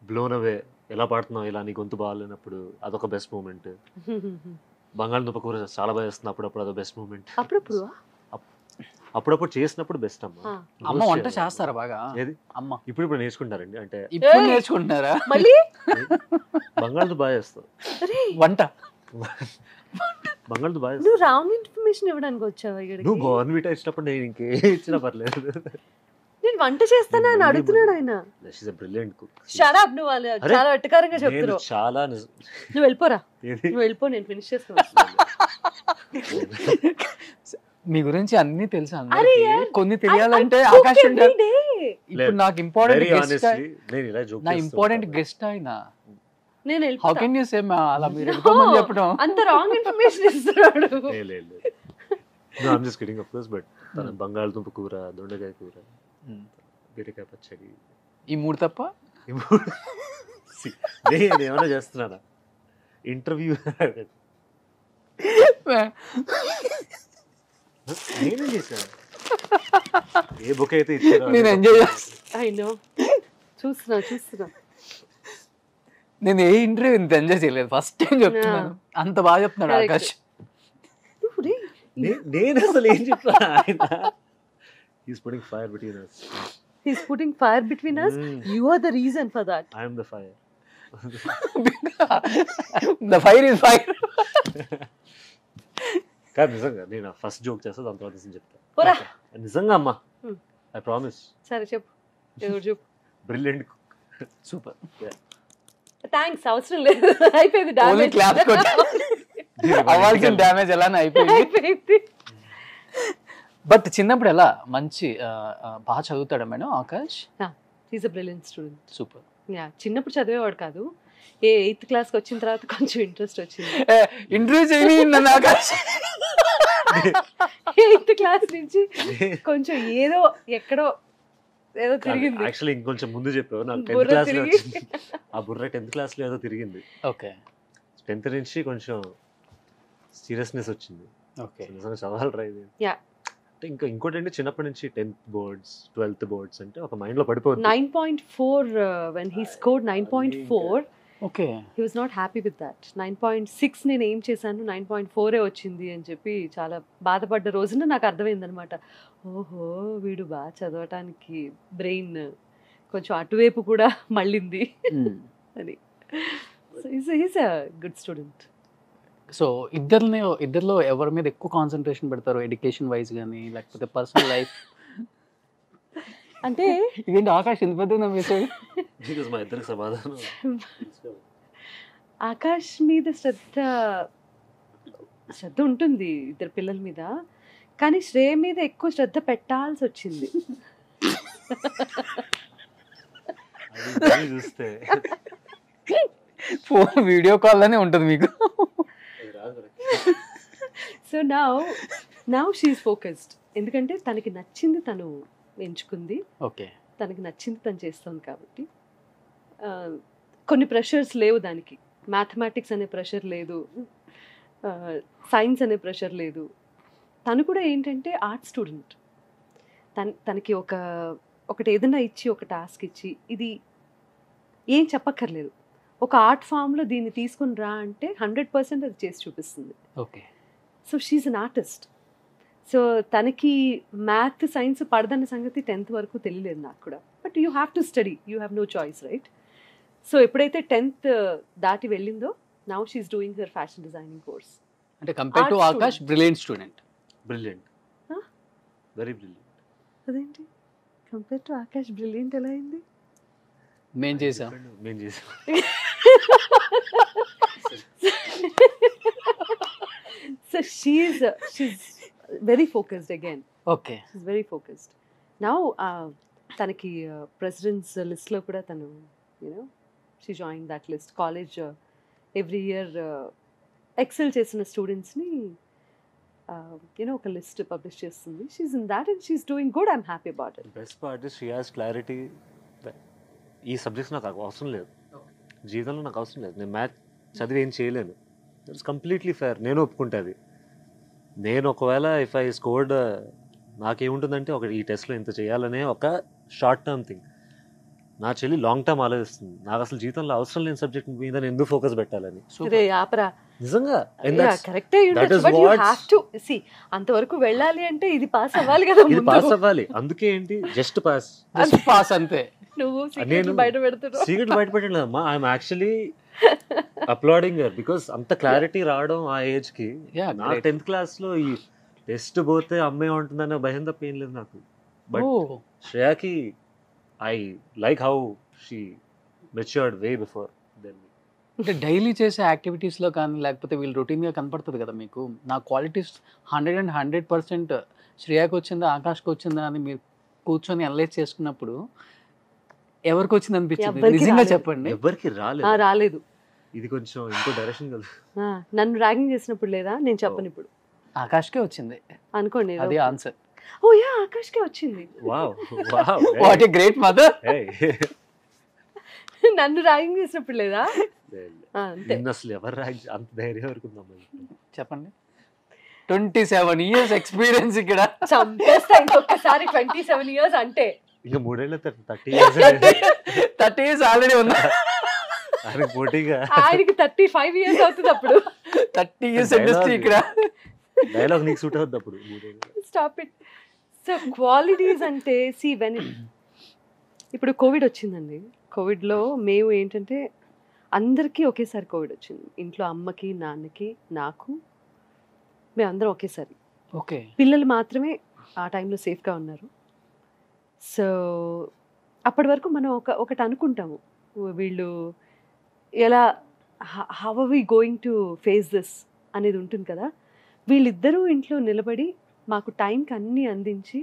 బ్లోన్ అవే. ఎలా పాడుతున్నావు, ఇలా నీ గొంతు బాగాలేనప్పుడు అదొక బెస్ట్ మూమెంట్. బంగాళదుంప కూర చాలా బాగా చేస్తుంది అప్పుడప్పుడు, అదొక బెస్ట్ మూమెంట్. అప్పుడప్పుడు చేసినప్పుడు బెస్ట్. అమ్మ వంట చేస్తారా బాగా? ఏది అమ్మ ఇప్పుడు నేర్చుకుంటారండి. అంటే ఇప్పుడు నేర్చుకుంటున్నారా? మళ్ళీ బంగాళదుంప బాగా చేస్తావు వంట. బంగాళదుంప బాగా నువ్వు రాంగ్ ఇన్ఫర్మేషన్ ఇవ్వడానికి వచ్చావా ఇక్కడికి? నువ్వు బోర్న్విటా ఇచ్చినప్పుడు నేను ఇంకే ఇచ్చినా పర్లేదు. నేను వంట చేస్తానా అని అడుగుతున్నాడు ఆయన. She is a brilliant cook. Shut up. నువ్వు చాలా వెటకారంగా చెప్తున్నావు. చాలా నువ్వు వెళ్ళిపోరా, నువ్వు వెళ్ళిపో, నేను ఫినిష్ చేస్తాను. మీ గురించి అన్ని తెలుసు అందరికీ. కొన్ని తెలియాలంటే ఆకాష్ ఉంటారు. ఇప్పుడు నాకు ఇంపార్టెంట్ గెస్ట్ అయినా నేను హౌ కెన్ యు సే అలా మీరు వెళ్ళిపోమని చెప్పడం? అంత రాంగ్ ఇన్ఫర్మేషన్ ఇస్తున్నాడు. No, I'm just kidding, of course, but బంగాళదుంప కూర, దొండకాయ కూర, బీరకాయ పచ్చడి, ఈ మూడు తప్ప నేను ఏమైనా చేస్తున్నానా? ఇంటర్వ్యూ నేనేం చేశాను? ఏ బుక్ అయితే ఇచ్చారో నేను ఎంజాయ్ చేస్తాను. ఐ నో, చూస్తున్నా. నేను ఏ ఇంటర్వ్యూ ఇంత ఎంజాయ్ చేయలేదు. ఫస్ట్ టైం చెప్తున్నాను. అంత బాగా చెప్తున్నాడు ఆకాష్. నేను అసలు ఏం చెప్పాను? ఆయన he's putting fire between us. He's putting fire between us. You are the reason for that. I am the fire. The fire is fire. కాదు, నిజంగా నేను ఫస్ట్ జోక్ చేస్తా, దాని తర్వాత చెప్తా. నిజంగా అమ్మా, ఐ ప్రామిస్. సరే చెప్పు, ఎవరు చెప్పు. Brilliant, super. థ్యాంక్స్, అవసరం లేదు, అయిపోయింది. అవ్వాల్సిన డ్యామేజ్ ఎలానే అయిపోయింది. బట్ చిన్నప్పుడు ఎలా మంచి బాగా చదువుతాడా madam Akash? He's a brilliant student. Super. Yeah, చిన్నప్పుడు చదివేవాడు కాదు. 8th క్లాస్కి వచ్చిన తర్వాత కొంచెం ఇంట్రెస్ట్ వచ్చింది. ఇంటర్వ్యూ చేయండి ఆకాష్. 8th క్లాస్ నుంచి కొంచెం ఏదో ఎక్కడో ఏదో తిరిగింది. యాక్చువల్లీ ఇంకొంచెం ముందు చెప్పావు నాకు. 10th క్లాస్ లో వచ్చింది ఆ బుర్ర. 10th క్లాస్ లో ఏదో తిరిగింది. ఓకే. 10th నుంచి కొంచెం సీరియస్నెస్ వచ్చింది. ఓకే, నిజంగా చదవాలి రా ఇది. యా, అంటే ఇంకోటి అంటే చిన్నప్పటి నుంచి 10th బోర్డ్స్ 12th బోర్డ్స్ అంటే ఒక మైండ్ లో పడిపోతుంది. 9.4 when he scored 9.4. Okay, he was not happy with that. 9.6 నేను ఏం చేశాను, 9.4 వచ్చింది అని చెప్పి చాలా బాధపడ్డ రోజున నాకు అర్థమైంది అనమాట. ఓహో, వీడు బాగా చదవటానికి బ్రెయిన్ కొంచెం అటువైపు కూడా మళ్ళింది అని. Is a good student. So ఇద్దరిలో ఎవరి మీద ఎక్కువ కాన్సన్ట్రేషన్ పెడతారు, ఎడ్యుకేషన్ వైజ్ కానీ లేకపోతే పర్సనల్ లైఫ్? అంటే ఇదేంటి ఆకాష్ ఎంత పెద్ద మెసేజ్? మా ఇద్దరికి సమాధానం. ఆకాష్ మీద శ్రద్ధ ఉంటుంది ఇద్దరు పిల్లల మీద, కానీ శ్రేయ మీద ఎక్కువ శ్రద్ధ పెట్టాల్సి వచ్చింది. చూస్తే ఫోన్ వీడియో కాల్ లోనే ఉంటుంది మీకు. So now she's focused. ఎందుకంటే తనకి నచ్చింది తను ఎంచుకుంది. ఓకే, తనకి నచ్చింది తను చేస్తుంది కాబట్టి కొన్ని ప్రెషర్స్ లేవు దానికి. మ్యాథమెటిక్స్ అనే ప్రెషర్ లేదు, సైన్స్ అనే ప్రెషర్ లేదు. తను కూడా ఏంటంటే ఆర్ట్ స్టూడెంట్. తనకి ఒకటి ఏదైనా ఇచ్చి, ఒక టాస్క్ ఇచ్చి, ఇది ఏం చెప్పక్కర్లేదు, ఒక ఆర్ట్ ఫామ్లో దీన్ని తీసుకుని రా అంటే 100% అది చేసి చూపిస్తుంది. Okay. So she's an artist. So తనకి మ్యాథ్ సైన్స్ పడదన్న సంగతి 10th వరకు తెలియలేదు నాకు కూడా. But you have to study, you have no choice, right? So ఎప్పుడైతే 10th దాటి వెళ్ళిందో, now she's doing her fashion designing course. అంటే compare to Akash brilliant student. Brilliant, Huh? Very brilliant. అదేంటి కంపేర్ టు ఆకాష్ బ్రిలియంట్ ఎలా అయింది? మేం చేసాం. మేము చేసాం. So she's very focused again. Okay. She's very focused. Now తనకి president's list లో కూడా తను she joined that list. College every year excel చేసిన స్టూడెంట్స్ని ఒక లిస్ట్ పబ్లిష్ చేస్తుంది. She's in that and she's doing good. I'm happy about it. Best part is she has clarity. ఈ సబ్జెక్ట్స్ నాకు అవసరం లేదు, జీవితంలో నాకు అవసరం లేదు, నేను మ్యాథ్స్ చదివి ఏం చేయలేను. It's completely fair. నేను ఒప్పుకుంటుంది. నేను ఒకవేళ ఇఫ్ ఐ స్కోర్డ్ నాకేముంటుందంటే ఒక ఈ టెస్ట్లో ఇంత చేయాలనే ఒక షార్ట్ టర్మ్ థింగ్. నా చెల్లి లాంగ్ టర్మ్ ఆలోచిస్తుంది. నాకు అసలు జీవితంలో అవసరం లేని సబ్జెక్ట్ మీద నేను ఎందుకు ఫోకస్ పెట్టాలని. నిజంగా కరెక్టే. But you have to see అంతవరకు వెళ్ళాలి అంటే ఇది పాస్ అవ్వాలి కదా. ఇది పాస్ అవ్వాలి. అందుకే ఏంటి జస్ట్ పాస్ అంతే. నువ్వు సీక్రెట్లు బయట పెడుతున్నావు. సీక్రెట్ బయట పెట్టలేదమ్మా. ఐఎమ్ యాక్చువల్లీ అప్లాడింగ్ హర్ బికాస్ అంత క్లారిటీ రావడం ఆ ఏజ్ కి. నా 10th క్లాస్ లో ఈ టెస్ట్ పోతే అమ్మాయి ఉంటుందనే భయం తప్ప ఏం లేదు నాకు. బట్ శ్రేయాకి I like how she matured way before then. అంటే డైలీ చేసే యాక్టివిటీస్లో కానీ లేకపోతే వీళ్ళు రొటీన్గా కనపడుతుంది కదా మీకు. నా క్వాలిటీస్ 100% శ్రేయాకి వచ్చిందా ఆకాష్కి వచ్చిందా అని మీరు కూర్చొని అనలైజ్ చేసుకున్నప్పుడు ఎవరికి వచ్చింది అనిపించింది? నిజంగా చెప్పండి. ఎవరికి రాలేదు. ఇది కొంచెం ఇంకో డైరెక్షన్ కదా. నన్ను ర్యాగింగ్ చేసినప్పుడు లేదా నేను చెప్పను. ఇప్పుడు ఆకాష్కే వచ్చింది అనుకోండి. అది ఆన్సర్. ఓ యా ఆకాష్కే వచ్చింది. Wow wow what a great mother. నన్ను ర్యాగింగ్ చేసినప్పుడు లేదా? అసలు ఎవరు ర్యాగింగ్ అంత ధైర్యం వరకు చెప్పండి. 27 years ఎక్స్పీరియన్స్ ఇక్కడ చంపేస్తా ఇంకొకసారి. 27 years అంటే ఇంకా 3 ఏళ్ళ 30 years ఆల్రెడీ ఉన్నా. పోటీగా ఆయనకి 35 years అవుతుంది అప్పుడు. 30 years ఇండస్ట్రీ ఇక్కడ. డైలాగ్ నీకు సూట్ అవుతుంది అప్పుడు. Stop it. సో క్వాలిటీస్ అంటే ఇప్పుడు కోవిడ్ వచ్చిందండి. కోవిడ్లో మేము ఏంటంటే అందరికీ ఒకేసారి కోవిడ్ వచ్చింది. ఇంట్లో అమ్మకి నాన్నకి నాకు మేమందరం ఒకేసారి. ఓకే. పిల్లలు మాత్రమే ఆ టైంలో సేఫ్గా ఉన్నారు. సో అప్పటి వరకు మనం ఒకటి అనుకుంటాము, వీళ్ళు ఎలా how are we going to face this అనేది ఉంటుంది కదా. వీళ్ళిద్దరూ ఇంట్లో నిలబడి మాకు టైంకి అన్నీ అందించి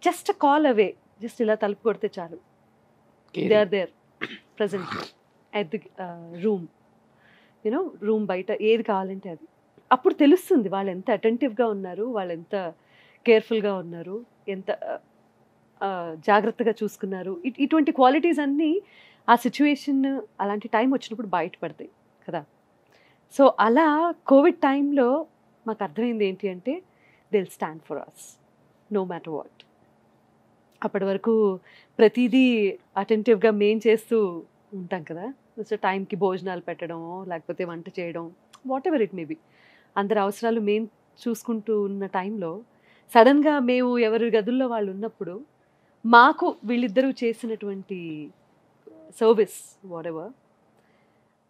జస్ట్ కాల్ అవే, జస్ట్ ఇలా తలుపు కొడితే చాలు, they are there present at the room, room బయట ఏది కావాలంటే అది. అప్పుడు తెలుస్తుంది వాళ్ళు ఎంత అటెంటివ్గా ఉన్నారు, వాళ్ళు ఎంత కేర్ఫుల్గా ఉన్నారు, ఎంత జాగ్రత్తగా చూసుకున్నారు. ఇటువంటి క్వాలిటీస్ అన్నీ ఆ సిచ్యువేషన్ అలాంటి టైం వచ్చినప్పుడు బయటపడతాయి కదా. సో అలా కోవిడ్ టైంలో మాకు అర్థమైంది ఏంటి అంటే they will stand for us no matter what. అప్పటి వరకు ప్రతిదీ అటెంటివ్గా మేం చేస్తూ ఉంటాం కదా. సో టైంకి భోజనాలు పెట్టడమో లేకపోతే వంట చేయడం, వాట్ ఎవర్ ఇట్ మేబీ, అందరి అవసరాలు మేము చూసుకుంటూ ఉన్న టైంలో సడన్గా మేము ఎవరి గదుల్లో వాళ్ళు ఉన్నప్పుడు మాకు వీళ్ళిద్దరూ చేసినటువంటి సర్వీస్ వాట్ ఎవర్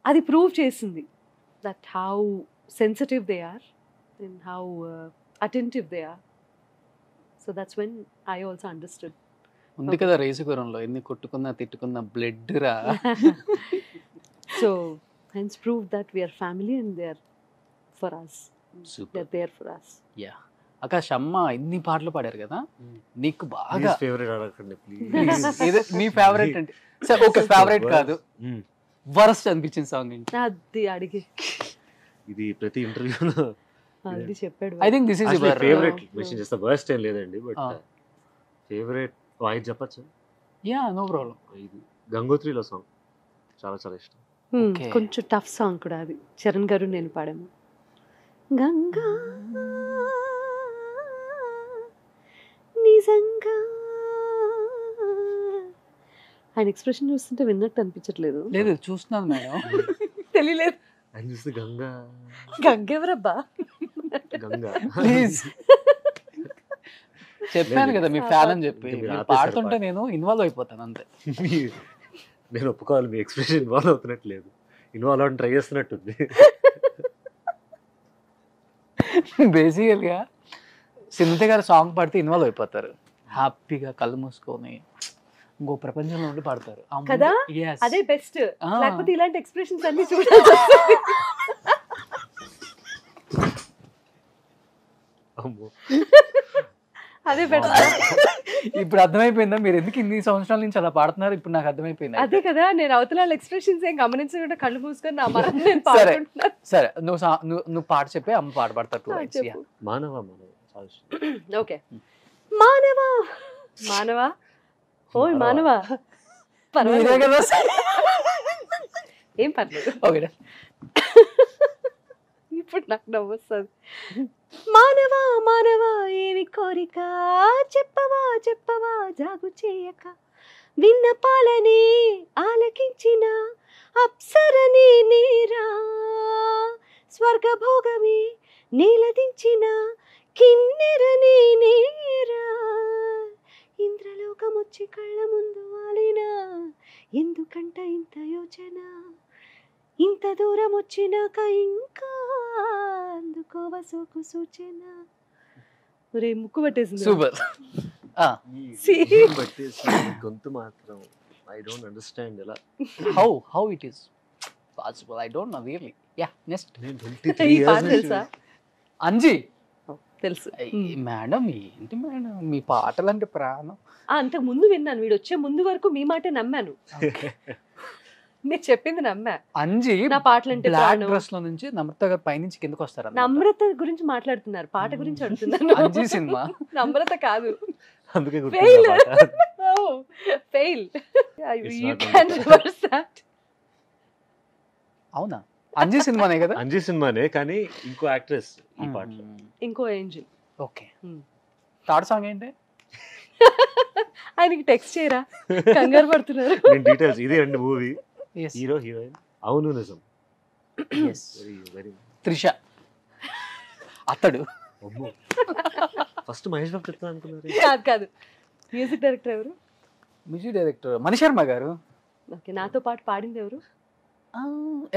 అది ప్రూవ్ చేసింది that how sensitive they are and how attentive they are. So that's when I also understood. ఉంది కదా రేసుగురంలో ఎన్ని కొట్టుకున్నా తిట్టుకున్నా బ్లడ్ రా. So hence prove that we are family and they are for us. They are there for us. Yeah. Akash అమ్మ ఇన్ని పాటలు పాడారు కదా, నీకు బాగా ఫేవరెట్ అడగండి ప్లీజ్. ఇది మీ ఫేవరెట్ అంటే సరే ఓకే, ఫేవరెట్ కాదు, వరస్ట్ అనిపించిన సాంగ్ ఏంటి? అది అడిగి ఇది ప్రతి ఇంటర్వ్యూలో అది చెప్పాడు. I think this is your favourite mention చేస్తా. వర్స్ట్ ఏం లేదండి, బట్ ఫేవరెట్ వాయిస్ చెప్పచ్చా? Yeah no problem. ఇది గంగోత్రిలో సాంగ్ చాలా చాలా ఇష్టం. కొంచెం టఫ్ సాంగ్ కూడా అది. చరణ్ గారు నేను పాడాము. గంగా నిజంగా, ఆయన ఎక్స్ప్రెషన్ చూస్తుంటే విన్నట్టు అనిపించట్లేదు. లేదు చూస్తున్నాను మేడం. తెలియలేదు. ఆయన చూస్తే గంగా గంగెవరబ్బా గంగా ప్లీజ్. చెప్పాను కదా మీ ఫ్యాన్ అని చెప్పి, పాడుతుంటే నేను ఇన్వాల్వ్ అయిపోతాను అంతే. నేను ఒప్పుకోవాలి, మీ ఎక్స్ప్రెషన్ ఇన్వాల్వ్ అవుతున్నట్లేదు, ఇన్వాల్వ్ అవ్వడం ట్రై చేస్తున్నట్టుంది. బేసికల్గా సింధు గారు సాంగ్ పాడితే ఇన్వాల్వ్ అయిపోతారు, హ్యాపీగా కళ్ళు మూసుకొని ఇంకో ప్రపంచంలో ఉండి పాడతారు. కదా? Yes. అదే బెస్ట్. ఆ. లేకపోతే ఇలాంటి ఎక్స్ప్రెషన్స్ అన్ని చూడాల్సి వస్తుంది. అమ్మో. అదే బెటర్. ఇప్పుడు అర్థమైపోయిందా మీరు ఎందుకు ఇన్ని సంవత్సరాల నుంచి అలా పాడుతున్నారు? ఇప్పుడు నాకు అర్థమైపోయింది. అదే కదా, నేను అవతల ఎక్స్ప్రెషన్స్ ఏం గమనించకుండా కళ్ళు మూసుకొని నా మనం నేను సరే పాడుకుంటున్నాను. సరే, నువ్వు పాట చెప్పి అమ్మ పాట పాడతారు 2 lines. చెప్పు. మానవ చాలా ఇష్టం. ఓకే. మానవా మానవా ఓయ్ మానవా. మీరే పర్వాలేదు, కదా. ఏం పర్లేదు. ఓకే. ఇప్పుడు నాకు నవ్వు వస్తుంది. మానవా మానవా ఏమి కోరిక, చెప్పవా చెప్పవా జాగు చేయక, విన్నపాలని ఆలకించిన అప్సరని నీరా, స్వర్గభోగమే నీలదించిన కిన్నెరని నీరా, ఇంద్రలోకమొచ్చి కళ్ళ ముందు వాలినా, ఎందుకంట ఇంత యోచన, ఇంత దూరం వచ్చినాక ఇంకా అందుకోవ సోకు సూచన. రే ముక్కు పట్టేసింది. సూపర్. ఈ గొంతు పట్టేసి గొంతు మాత్రం ఐ డోంట్ అండర్స్టాండ్ ఎలా. How it is possible, I don't no really. Yeah next. నేను 23 ఈ పాట years నుంచి తెలుసా? అంజీ. తెలుసు. మేడం ఏంటి మేడం మీ పాటలు అంటే ప్రాణం. అంతకు ముందు విన్నాను, వీడు వచ్చే ముందు వరకు మీ మాటే నమ్మాను. నేను చెప్పింది నమ్మా. అంజీ నా పాటలంటే బ్లాక్ ప్రాణం. డ్రెస్ లో నుంచి నమ్రత గారు పైనుంచి కిందకి వస్తారు. నమ్రత గురించి మాట్లాడుతున్నారు, పాట గురించి అడుగుతున్నాను. అంజీ సినిమా. నమ్రత కాదు. అందుకే ఫెయిల్. గుర్తున్నా fail. It's you not can reverse that. అవునా? అంజీ సినిమానే కదా? అంజీ సినిమానే, కానీ ఇంకో యాక్ట్రెస్ ఈ పాటలో. ఇంకో ఏంజిల్. ఓకే. థర్డ్ సాంగ్ ఏంటి? ఆయనకి టెక్స్ట్ చేయరా, కంగారు పడుతున్నారు. నేను డీటెయిల్స్ ఇదే అండి మూవీ. Yes. హీరో హీరోయిన్ అవును నిజం. Yes. Very very. త్రిష అతడు. అమ్మో, ఫస్ట్ మహేష్ బాబు చెప్తాను అనుకున్నారు. కాదు కాదు, మ్యూజిక్ డైరెక్టర్ ఎవరు? మ్యూజిక్ డైరెక్టర్ మణిశర్మ గారు. ఓకే, నాతో పాటు పాడింది ఎవరు?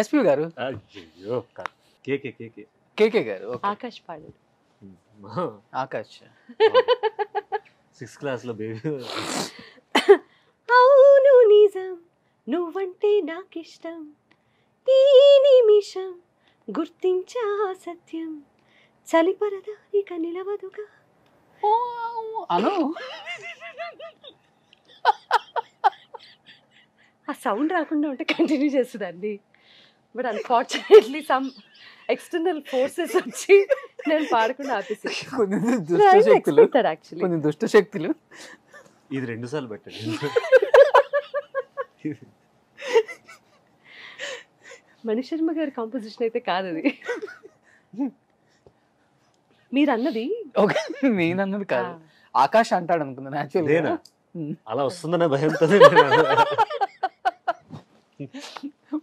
ఎస్పి గారు. అయ్యో కేకే కేకే కేకే గారు. Okay. ఆకాష్ పాడాడు. ఆకాష్. 6th క్లాస్ లో బేబీ. అవును నిజం, నువ్వంటే నాకిష్టం, ఈ నిమిషం గుర్తించా సత్యం, చలిపరదా ఇక నిలవదుగా. అను ఆ సౌండ్ రాకుండా ఉంటే కంటిన్యూ చేస్తుందండి. But unfortunately some external forces వచ్చి నేను పాడకుండా ఆపేసి. కొన్ని దుష్ట శక్తులు, యాక్చువల్లీ కొన్ని దుష్ట శక్తులు. ఇది 2 సార్లు పెట్టండి. మణిశర్మ గారి కాంపోజిషన్ అయితే కాదు అది. మీరు అన్నది ఓకే, నేను అన్నది కాదు. ఆకాష్ అంటాడు అనుకున్నాను యాక్చువల్లీ. నేనా? అలా వస్తుందనే భయంతో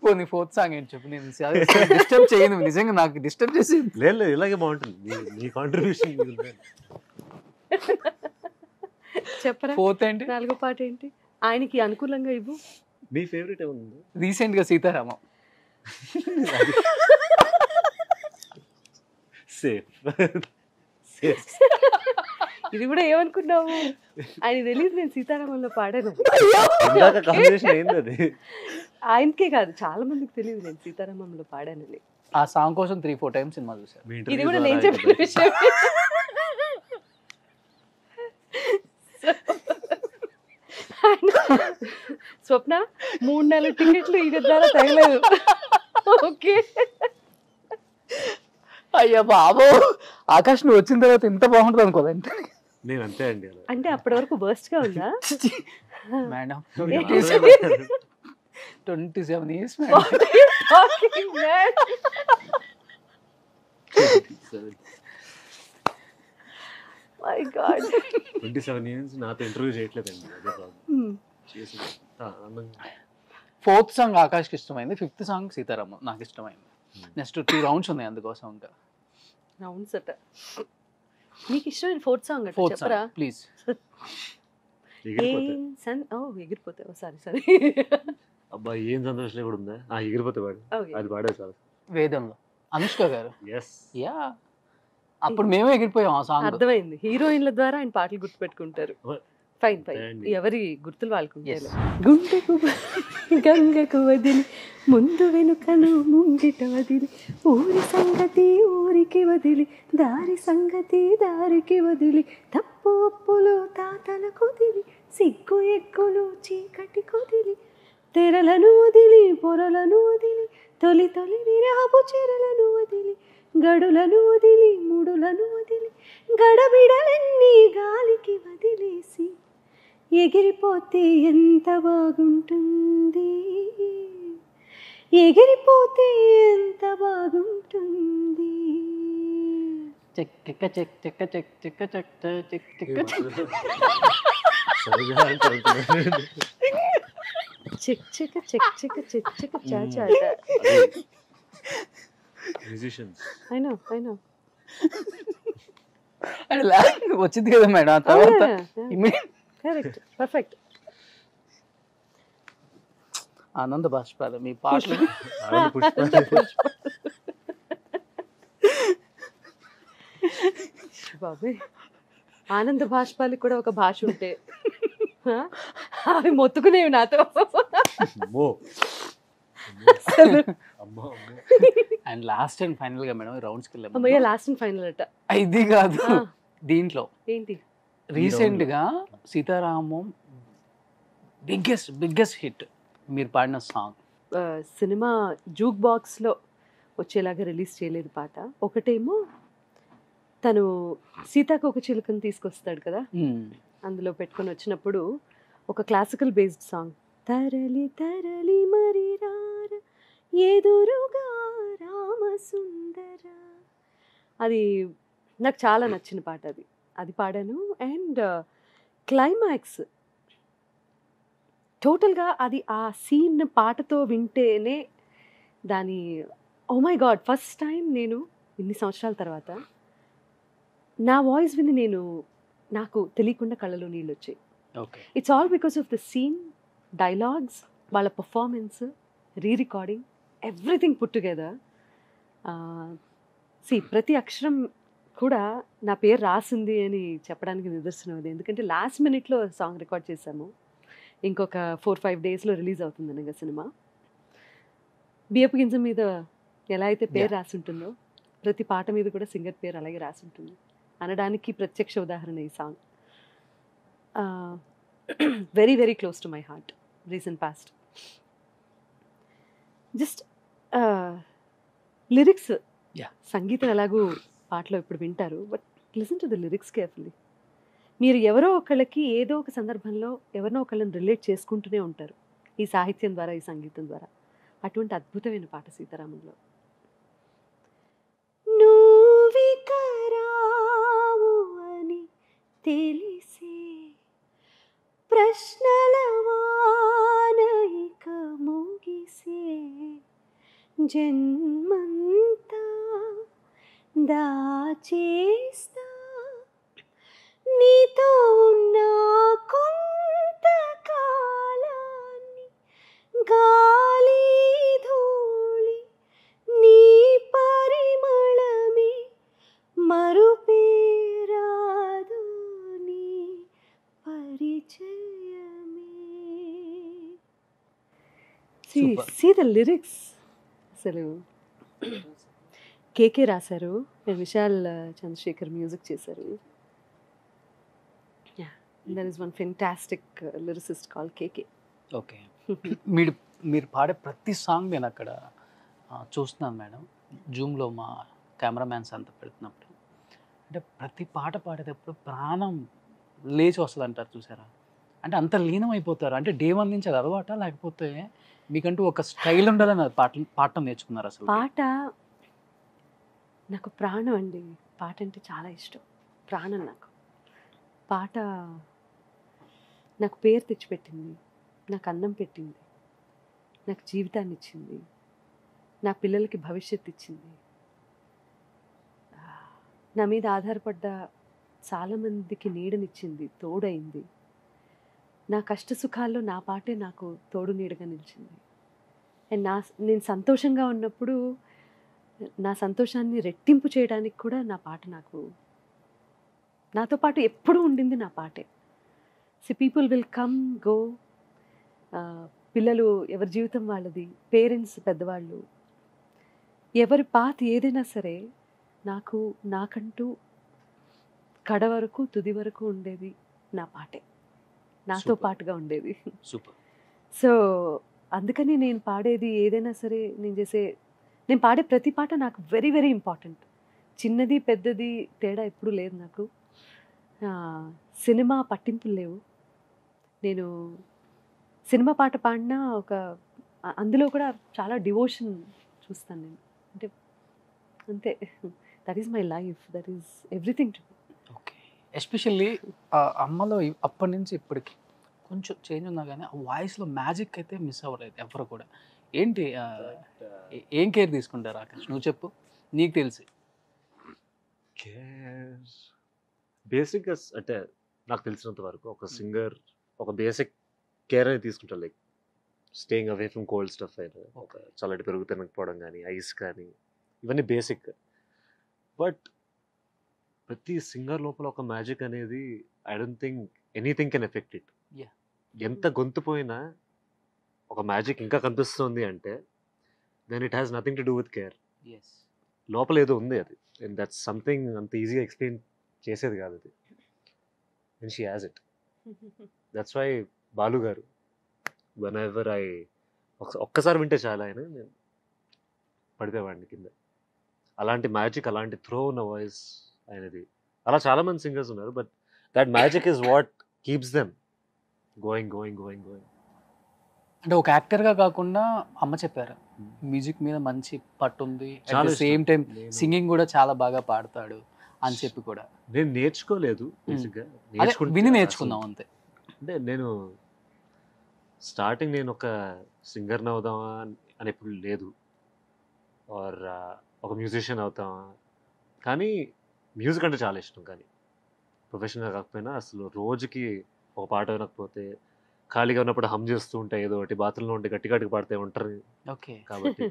పోనీ 4th సాంగ్ ఏంటి చెప్పు. నేను డిస్టర్బ్ చేయను, నిజంగా నాకు డిస్టర్బ్ చేసి. లేదు ఇలాగే బాగుంటుంది. మీ కాంట్రిబ్యూషన్ చెప్పరా. 4th ఏంటి? 4వ పాట ఏంటి? ఆయనకి అనుకూలంగా ఇవ్వు. మీ ఫేవరెట్ ఏముంది? రీసెంట్ గా సీతారామం. సేఫ్. ఇది కూడా ఏమనుకున్నావు? ఆయన తెలియదు నేను సీతారామంలో పాడాను. ఇందాక కాంబినేషన్ ఏంది అది? ఆయనకే కాదు, చాలా మందికి తెలియదు నేను సీతారామంలో పాడానని. ఆ సాంగ్ కోసం 3-4 టైమ్స్ సినిమా చూసాను. మీ ఇది interview కూడా ద్వారా నేను చెప్పిన విషయం. స్వప్న 3 టికెట్లు ఈయన ద్వారా తగలేదు. ఓకే. అయ్యా బాబు, ఆకాష్ నువ్వు వచ్చిన తర్వాత ఇంత బాగుంటుంది అనుకోదంటే. నేను అంతే అండి అలా. అంటే అప్పటి వరకు వర్స్ట్ గా ఉందా మేడం? నేను 27 years మై గాడ్. 27 years నాతో ఇంటర్వ్యూ చేయట్లేదండి. అదే ప్రాబ్లం. చేసి ఆనందంగా. 4th సాంగ్ ఆకాష్కి ఇష్టమైంది, 5th సాంగ్ సీతారామం నాకు ఇష్టమైంది. నెక్స్ట్ 2 రౌండ్స్ ఉన్నాయి అందుకోసం ఇంకా. రౌండ్స్ అట. నీకు ఇష్టమైన 4th సాంగ్ అట 4th చెప్పరా సాంగ్ ప్లీజ్. ఎగిరిపోతే. ఎగిరిపోతావు. సారీ. అబ్బా ఏం సంతోషం కూడా ఉందా? ఎగిరిపోతే వాడు ఓకే. అది పాడే చాలు. వేదంలో అనుష్క గారు. ఎస్. యా అప్పుడు మేమే ఎగిరిపోయాం ఆ సాంగ్. అర్థమైంది, హీరోయిన్ల ద్వారా ఆయన పాటలు గుర్తుపెట్టుకుంటారు. ఫైన్ ఫైన్, And ఎవరి గుర్తులు వాళ్ళకు ఉంటాయి. Yes. గుండెకు గంగకు వదిలి ముందు వెనుకను ముంగిట వదిలి ఊరి సంగతి ఊరికి వదిలి దారి సంగతి దారికి వదిలి తప్పు ఒప్పులు తాతల కొదిలి సిగ్గు ఎగ్గులు చీకటి కొదిలి తెరలను వదిలి పొరలను వదిలి తొలి తొలి విరహపు చెరలను వదిలి గడులను వదిలి ముడులను వదిలి గడబిడలన్నీ గాలికి వదిలేసి ఎగిరిపోతే ఎంత బాగుంటుంది, ఎగిరిపోతే ఎంత బాగుంటుంది. చెక్క చెక్ చెక్క చెక్ చెక్క చెక్ చెక్ చెక్క సరిగా అంటున్నాను. Check check check check check check చాచా. Musicians. I know. అంటే వచ్చింది కదా మేడం. ఆ తర్వాత కరెక్ట్, పర్ఫెక్ట్. ఆనంద బాష్పాలు మీ పాటలు. ఆనంద పుష్పాలు. బాబాయ్, ఆనంద భాష్పాలకి కూడా ఒక భాష ఉంటే అవి మొత్తుకునేవి నాతో. అమ్మో. అసలు అమ్మో. అండ్ లాస్ట్ అండ్ ఫైనల్ గా మేడం రౌండ్స్కి వెళ్ళాము. అమ్మయ్య, లాస్ట్ అండ్ ఫైనల్ అట. ఇది కాదు, దీంట్లో ఏంటి రీసెంట్ గా సీతారామం బిగ్గెస్ట్ హిట్ మీరు పాడిన సాంగ్. సినిమా జూక్ బాక్స్లో వచ్చేలాగా రిలీజ్ చేయలేదు పాట. ఒకటేమో తను సీతాకు ఒక చిలుకను తీసుకొస్తాడు కదా, అందులో పెట్టుకొని వచ్చినప్పుడు ఒక క్లాసికల్ బేస్డ్ సాంగ్, తరలి తరలి మరి రార ఎదురుగా రామసుందర, అది నాకు చాలా నచ్చిన పాట. అది పాడాను. అండ్ క్లైమాక్స్ టోటల్గా అది ఆ సీన్ పాటతో వింటేనే దాని oh my god, first time నేను ఇన్ని సంవత్సరాల తర్వాత నా వాయిస్ విని నాకు తెలియకుండా కళ్ళలో నీళ్ళు వచ్చాయి. It's all because of the scene, dialogues, వాళ్ళ performance, recording, everything put together. ప్రతి అక్షరం కూడా నా పేరు రాసింది అని చెప్పడానికి నిదర్శనం అది. ఎందుకంటే లాస్ట్ మినిట్లో సాంగ్ రికార్డ్ చేశాము. ఇంకొక 4-5 డేస్లో రిలీజ్ అవుతుంది అనగా సినిమా. బియ్యపు గింజ మీద ఎలా అయితే పేరు రాసి ఉంటుందో ప్రతి పాట మీద కూడా సింగర్ పేరు అలాగే రాసి ఉంటుంది అనడానికి ప్రత్యక్ష ఉదాహరణ ఈ song. Very very close to my heart recent past. Just lyrics, సంగీతం ఎలాగూ పాటలో ఇప్పుడు వింటారు, but listen to the lyrics carefully. మీరు ఎవరో ఒకళ్ళకి ఏదో ఒక సందర్భంలో ఎవరినో ఒకళ్ళని రిలేట్ చేసుకుంటూనే ఉంటారు ఈ సాహిత్యం ద్వారా, ఈ సంగీతం ద్వారా. అటువంటి అద్భుతమైన పాట సీతారామంలో. నువ్విక రావు అని తెలిసే ప్రశ్నల వాన ఇక ముగిసే జన్మంతా దాచేస్తా నీతో ఉన్న కొంత కాలాన్ని గాలి ధూళి నీ పరిమళమే మరుపేరాదు నీ పరిచయమే. See the lyrics. అసలు కేకే రాశారు, విశాల్ చంద్రశేఖర్ మ్యూజిక్ చేశారు. There is one fantastic lyricist called KK. Okay. మీరు పాడే ప్రతి సాంగ్ నేను అక్కడ చూస్తున్నాను మేడం, జూమ్లో మా కెమెరామ్యాన్స్ అంతా పెడుతున్నప్పుడు. అంటే ప్రతి పాట పాడేటప్పుడు ప్రాణం లేచి వస్తుంది అంటారు చూసారా, అంటే అంత లీనం అయిపోతారు. అంటే డే 1 నుంచి అది అలవాట, లేకపోతే మీకంటూ ఒక స్టైల్ ఉండాలని అది పాడటం నేర్చుకున్నారు? అసలు పాట నాకు ప్రాణం అండి. పాట అంటే చాలా ఇష్టం, ప్రాణం నాకు. పాట నాకు పేరు తెచ్చిపెట్టింది, నాకు అన్నం పెట్టింది, నాకు జీవితాన్ని ఇచ్చింది, నా పిల్లలకి భవిష్యత్తు ఇచ్చింది, నా మీద ఆధారపడ్డ చాలామందికి నీడనిచ్చింది, తోడైంది. నా కష్ట సుఖాల్లో నా పాటే నాకు తోడు నీడగా నిలిచింది. అండ్ నేను సంతోషంగా ఉన్నప్పుడు నా సంతోషాన్ని రెట్టింపు చేయడానికి కూడా నా పాట నాతో పాటు ఎప్పుడూ ఉండింది నా పాటే. పీపుల్ విల్ కమ్ గో, పిల్లలు ఎవరి జీవితం వాళ్ళది, పేరెంట్స్ పెద్దవాళ్ళు, ఎవరి పాత ఏదైనా సరే నాకంటూ కడ వరకు తుది వరకు ఉండేది నా పాటే, నాతో Super. పాటుగా ఉండేది. సూపర్. సో అందుకని నేను పాడేది ఏదైనా సరే, నేను పాడే ప్రతి పాట నాకు వెరీ వెరీ ఇంపార్టెంట్. చిన్నది పెద్దది తేడా ఎప్పుడూ లేదు నాకు. సినిమా పట్టింపులు లేవు. నేను సినిమా పాట పాడినా అందులో కూడా చాలా డివోషన్ చూస్తాను నేను. అంటే అంతే, that is my life, that is everything to. Okay. Especially అమ్మలో అప్పటి నుంచి ఇప్పటికి కొంచెం చేంజ్ ఉన్నా కానీ ఆ వాయిస్లో మ్యాజిక్ అయితే మిస్ అవ్వలేదు ఎవరు కూడా. ఏంటి ఏం కేర్ తీసుకుంటారు ఆకాష్? నువ్వు చెప్పు, నీకు తెలిసి. బేసిక్గా అంటే నాకు తెలిసినంత వరకు ఒక సింగర్ ఒక బేసిక్ కేర్ అనేది తీసుకుంటారు. Like staying away from cold stuff అయినా, ఒక చల్లటి పెరుగు తినకపోవడం కానీ, ఐస్ కానీ, ఇవన్నీ బేసిక్. బట్ ప్రతి సింగర్ లోపల ఒక మ్యాజిక్ అనేది I don't think anything can affect it. Yeah. ఎంత గొంతు పోయినా ఒక మ్యాజిక్ ఇంకా కనిపిస్తుంది అంటే then it has nothing to do with care. లోపల ఏదో ఉంది అది, అండ్ దట్స్ సంథింగ్ అంత ఈజీగా ఎక్స్ప్లెయిన్ చేసేది కాదు అది, and she has it. That's why Balu గారు వెన్ ఎవర్ ఒక్కసారి వింటే చాలా ఆయన నేను పడిపోయేవాడిని కింద. అలాంటి మ్యాజిక్, అలాంటి థ్రో ఉన్న వాయిస్ ఆయనది. అలా చాలా మంది సింగర్స్ ఉన్నారు, but that magic is what keeps them going. అంటే ఒక యాక్టర్గా కాకుండా అమ్మ చెప్పారు మ్యూజిక్ మీద మంచి పట్టు ఉంది, చాలా అట్ సేమ్ టైం నేను- సింగింగ్ కూడా చాలా బాగా పాడతాడు అని చెప్పి కూడా. నేను నేర్చుకోలేదు బేసిక్గా, అదే విని నేర్చుకుందాం అంతే. అంటే నేను స్టార్టింగ్ నేను ఒక సింగర్ని అవుదామా అని ఎప్పుడు లేదు, ఆర్ ఒక మ్యూజిషియన్ అవుతామా, కానీ మ్యూజిక్ అంటే చాలా ఇష్టం. కానీ ప్రొఫెషనల్గా కాకపోయినా అసలు రోజుకి ఒక పాట వినకపోతే, ఖాళీగా ఉన్నప్పుడు హమ్ చేస్తూ ఉంటాయి ఏదో ఒకటి, బాత్రూంలో ఉంటే గట్టి గట్టిగా పాడితే ఉంటారు ఓకే. కాబట్టి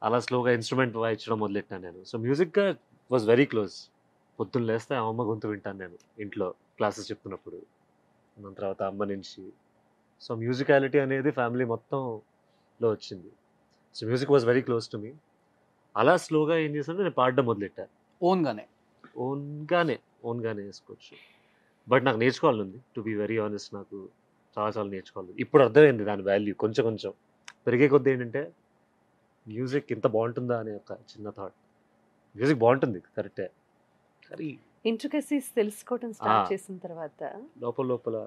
అలా స్లోగా ఇన్స్ట్రుమెంట్ వాయించడం మొదలెట్టాను నేను. సో మ్యూజిక్గా వాజ్ వెరీ క్లోజ్. పొద్దున్న లేస్తే అమ్మ గొంతు వింటాను నేను ఇంట్లో క్లాసెస్ చెప్తున్నప్పుడు, దాని తర్వాత అమ్మ నుంచి. సో మ్యూజికాలిటీ అనేది ఫ్యామిలీ మొత్తంలో వచ్చింది. So music was very close to me. అలా స్లోగా ఏం చేశాను, నేను పాడడం మొదలెట్టాను. ఓన్గానే ఓన్గానే వేసుకోవచ్చు. బట్ నాకు నేర్చుకోవాలని ఉంది, టు బీ వెరీ ఆనెస్ట్. నాకు చాలా నేర్చుకోవాలి. ఇప్పుడు అర్థమైంది దాని వాల్యూ కొంచెం పెరిగే కొద్దీ. ఏంటంటే మ్యూజిక్ ఇంత బాగుంటుందా అనే ఒక చిన్న థాట్. మ్యూజిక్ బాగుంటుంది కరెక్టే, కానీ ఇంట్రికసీస్ తెలుసుకోవటం స్టార్ట్ చేసిన తర్వాత లోపల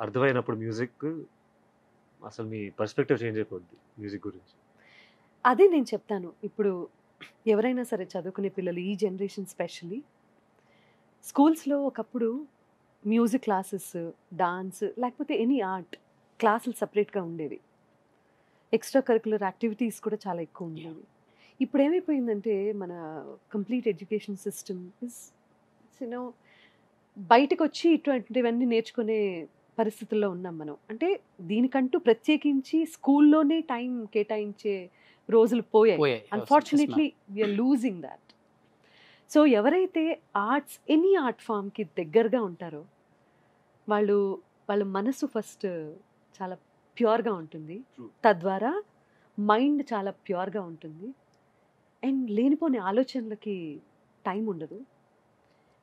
అర్థమైనప్పుడు మ్యూజిక్ అసలు మీ పర్స్పెక్టివ్ చేంజ్ అయిపోద్ది మ్యూజిక్ గురించి. అదే నేను చెప్తాను. ఇప్పుడు ఎవరైనా సరే చదువుకునే పిల్లలు, ఈ జనరేషన్ స్పెషల్లీ, స్కూల్స్లో ఒకప్పుడు మ్యూజిక్ క్లాసెస్, డాన్స్, లేకపోతే ఎనీ ఆర్ట్ క్లాసులు సపరేట్గా ఉండేవి. ఎక్స్ట్రా కరికులర్ యాక్టివిటీస్ కూడా చాలా ఎక్కువ ఉండేవి. ఇప్పుడు ఏమైపోయిందంటే మన కంప్లీట్ ఎడ్యుకేషన్ సిస్టమ్ ఇస్ బయటకు వచ్చి ఇటువంటివన్నీ నేర్చుకునే పరిస్థితుల్లో ఉన్నాం మనం. అంటే దీనికంటూ ప్రత్యేకించి స్కూల్లోనే టైం కేటాయించే రోజులు పోయాయి. Unfortunately we are losing that. So ఎవరైతే ఆర్ట్స్, ఎనీ ఆర్ట్ ఫామ్కి దగ్గరగా ఉంటారో వాళ్ళ మనసు ఫస్ట్ చాలా ప్యూర్గా ఉంటుంది, తద్వారా మైండ్ చాలా ప్యూర్గా ఉంటుంది, అండ్ లేనిపోని ఆలోచనలకి టైం ఉండదు.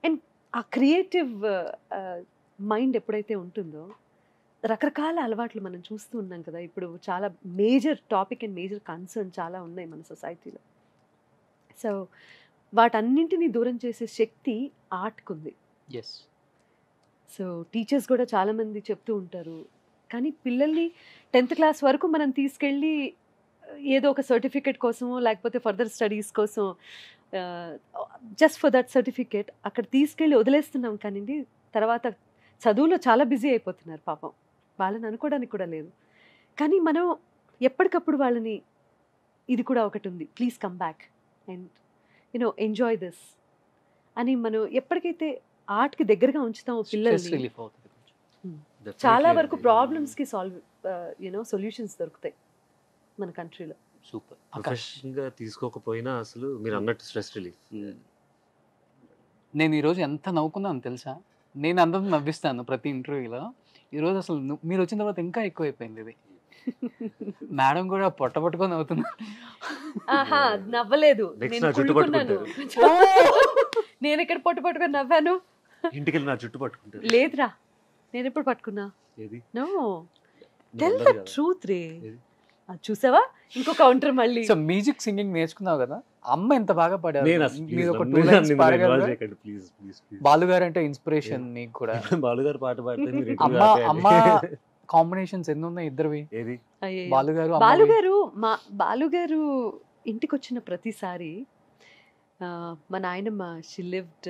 అండ్ ఆ క్రియేటివ్ మైండ్ ఎప్పుడైతే ఉంటుందో, రకరకాల అలవాట్లు మనం చూస్తూ ఉన్నాం కదా. ఇప్పుడు చాలా major topic and major concern చాలా ఉన్నాయి మన సొసైటీలో. సో వాటన్నింటినీ దూరం చేసే శక్తి ఆర్ట్కి ఉంది. ఎస్. సో టీచర్స్ కూడా చాలామంది చెప్తూ ఉంటారు, కానీ పిల్లల్ని 10th క్లాస్ వరకు మనం తీసుకెళ్ళి ఏదో ఒక సర్టిఫికేట్ కోసమో లేకపోతే ఫర్దర్ స్టడీస్ కోసం జస్ట్ ఫర్ దట్ సర్టిఫికేట్ అక్కడ తీసుకెళ్ళి వదిలేస్తున్నాం. కానీ తర్వాత చదువులో చాలా బిజీ అయిపోతున్నారు పాపం, వాళ్ళని అనుకోవడానికి కూడా లేదు. కానీ మనం ఎప్పటికప్పుడు వాళ్ళని, ఇది కూడా ఒకటి ఉంది, please come back and enjoy this అని మనం ఎప్పటికైతే ఆర్ట్కి దగ్గరగా ఉంచుతామో పిల్లల్ని, చాలా వరకు ప్రాబ్లమ్స్కి సొల్యూషన్స్ దొరుకుతాయి మన కంట్రీలో. సూపర్. ప్రొఫెషన్గా తీసుకోకపోయినా అసలు మీరు అన్నట్టు స్ట్రెస్ రిలీఫ్. నేను ఈరోజు ఎంత నవ్వుకున్నాను తెలుసా? నేను అందరిని నవ్విస్తాను ప్రతి ఇంటర్వ్యూలో. ఈరోజు అసలు మీరు వచ్చిన తర్వాత ఇంకా ఎక్కువైపోయింది ఇది. మేడం కూడా పొట్ట పట్టుకొని నవ్వుతున్నారు. ఆహా నవ్వలేదు, Next నేను నా జుట్టు కుళ్ళుకున్నాను. నేను ఎక్కడ పొట్టు పట్టుకొని నవ్వాను? ఇంటికి వెళ్ళి నా జుట్టు పట్టుకుంటారు. లేదురా, నేను ఎప్పుడు పట్టుకున్నా? ఏది నో, నువ్వు టెల్ అన్నది ద కదా. ట్రూత్ రే. ఏది? అది చూసావా, ఇంకో కౌంటర్ మళ్ళీ. సో మ్యూజిక్ సింగింగ్ నేర్చుకున్నావు కదా, అమ్మ ఎంత బాగా పాడారు. నేను అసలు మీరు ఒక please 2 నన్ను లైన్స్ involve పాడగలరా? చేయకండి, please, please, please. బాలుగారు అంటే ఇన్స్పిరేషన్ నీకు కూడా. బాలుగారు పాట పాడితే మీరు అమ్మ interview అమ్మ ఆపేయాలి. కాంబినేషన్స్ ఎన్ని ఉన్నాయి ఇద్దరివి? ఏది అయ్యయ్యో. బాలుగారు బాలుగారు బాలుగారు ఇంటికి వచ్చిన ప్రతిసారి మా నాయనమ్మ she lived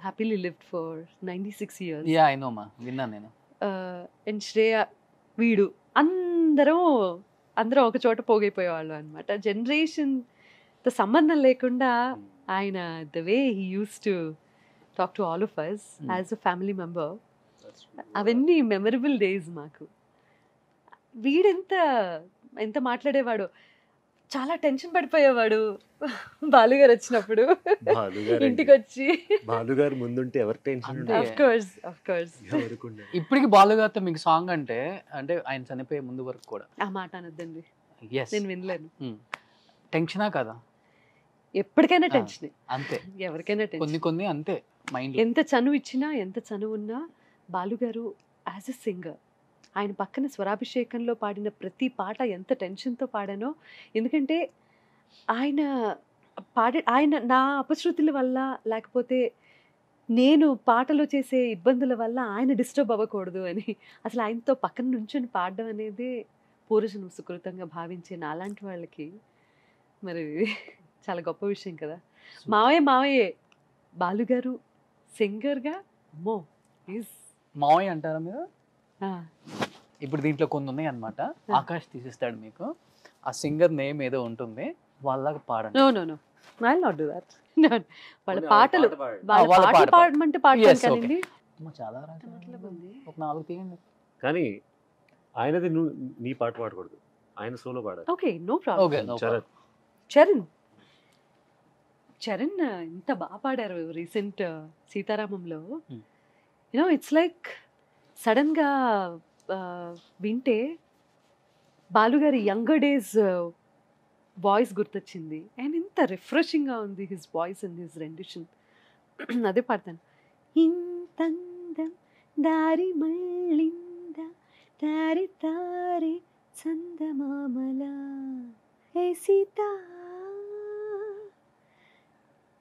happily lived for 96 years. Yeah I know మా, విన్నాను నేను. అండ్ శ్రేయ వీడు అందరం ఒక చోట పోగైపోయేవాళ్ళు అనమాట. జనరేషన్తో సంబంధం లేకుండా ఆయన the way he uses to talk to all of us as a family member, అవన్నీ మెమరబుల్ డేస్ మాకు. ఎంత మాట్లాడేవాడు, చాలా టెన్షన్ పడిపోయేవాడు బాలుగారు వచ్చినప్పుడు బాలుగారు ఇంటికి వచ్చి. బాలుగారు ముందుంటే ఎవరి టెన్షన్ అంతే. ఆఫ్ కోర్స్ ఇప్పటికి బాలుగారితో మీకు సాంగ్ అంటే ఆయన చనిపోయే ముందు వరకు కూడా ఆ మాట అనొద్దండి, ఎస్ నేను వినలేను. టెన్షనా కదా? ఎప్పటికైనా టెన్షన్, అంతే, ఎవరికైనా టెన్షన్. కొన్ని అంతే మైండ్. ఎంత చనువు ఇచ్చినా ఎంత చనువు ఉన్నా బాలుగారు యాజ్ ఎ సింగర్, ఆయన పక్కన స్వరాభిషేకంలో పాడిన ప్రతి పాట ఎంత టెన్షన్తో పాడానో. ఎందుకంటే ఆయన నా అపశృతుల వల్ల లేకపోతే నేను పాటలో చేసే ఇబ్బందుల వల్ల ఆయన డిస్టర్బ్ అవ్వకూడదు అని అసలు ఆయనతో పక్కన నుంచొని పాడడం అనేది పూర్వజన్మ సుకృతంగా భావించే నాలాంటి వాళ్ళకి మరి చాలా గొప్ప విషయం కదా. మావయ్యే బాలుగారు సింగర్గా అమ్మో ఈజ్ మావయ్య అంటారా మీరు? ఇప్పుడు దీంట్లో కొన్ని ఉన్నాయి అనమాట. ఆకాష్ తీసిస్తాడు మీకు, ఆ సింగర్ నేమ్ ఏదో ఉంటుంది, వాళ్ళకి పాడండి. No I will not do that. వాళ్ళ పాటలు వాళ్ళ పాట పాడమంటే పాడతాను Yes, కానీ okay. చాలా ఒక 4 తీయండి. కానీ ఆయనది నీ పాట పాడకూడదు, ఆయన సోలో పాడాలి. Okay no problem. Okay Charan ఎంత బాగా పాడారు రీసెంట్ సీతారామంలో. Hmm. ఇట్స్ లైక్ సడన్గా వింటే బాలుగారి యంగర్ డేస్ వాయిస్ గుర్తొచ్చింది. అండ్ ఇంత రిఫ్రెషింగ్గా ఉంది his voice and his rendition. అదే పాడతాను. ఇంతందం దారి మళ్ళింద తారి తారి చందమామల ఏ సీత,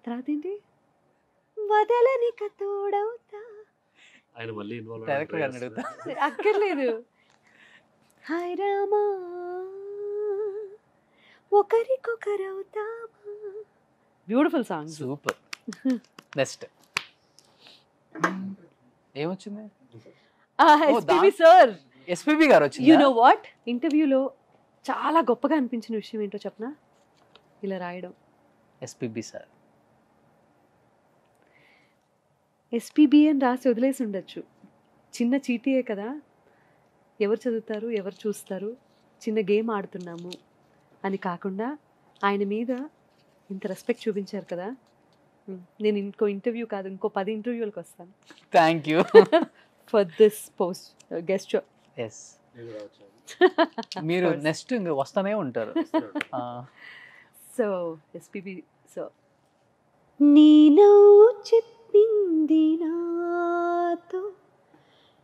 తర్వాత ఏంటి వదలనిక తోడవుతా. ఆయన మళ్ళీ ఇన్వాల్వ్ డైరెక్టర్ గారిని అడుగుతా. అక్కర్లేదు. హాయ్ రామా ఒకరికొకరవుతామా. Beautiful song. సూపర్. నెక్స్ట్ ఏమొచ్చింది? ఎస్పీబీ సార్, ఎస్పీబీ గారు వచ్చింది. యు నో వాట్, ఇంటర్వ్యూలో చాలా గొప్పగా అనిపించిన విషయం ఏంటో చెప్పనా? ఇలా రాయడం. ఎస్పీబీ సార్ ఎస్పీబీ అని రాసి వదిలేసి ఉండొచ్చు. చిన్న చీటీయే కదా, ఎవరు చదువుతారు ఎవరు చూస్తారు, చిన్న గేమ్ ఆడుతున్నాము అని కాకుండా ఆయన మీద ఇంత రెస్పెక్ట్ చూపించారు కదా. నేను ఇంకో ఇంటర్వ్యూ కాదు, ఇంకో 10 ఇంటర్వ్యూలకు వస్తాను. Thank you for this post guest show. Yes, మీరు నెక్స్ట్ వస్తానే ఉంటారు. సో ఎస్పీబీ సో నీ నవ్వు చెప్పింది నాతో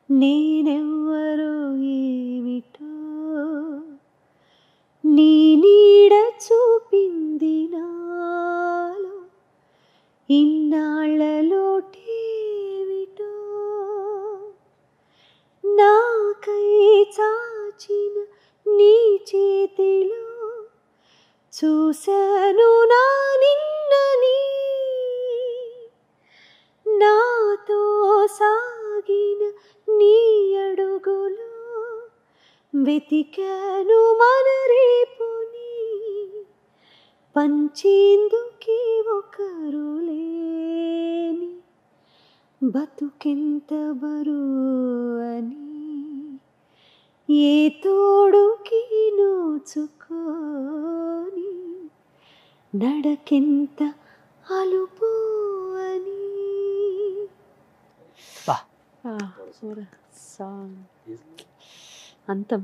నేనెవ్వరో ఏమిటో, నీ నీడ చూపింది నాలో ఇన్నాళ్ళలోటేమిటో, నాకై చాచిన నీ చేతిలో చూశాను నా నిన్నని, నాతో సాగిన నీ అడుగులో వెతికాను మన రేపుని, పంచేందుకే ఒకరు లేని బతుకెంత బరువని, ఏ తోడుకి నోచుకోని నడకెంత అలుపు అని. బా. సాంగ్ అంతం.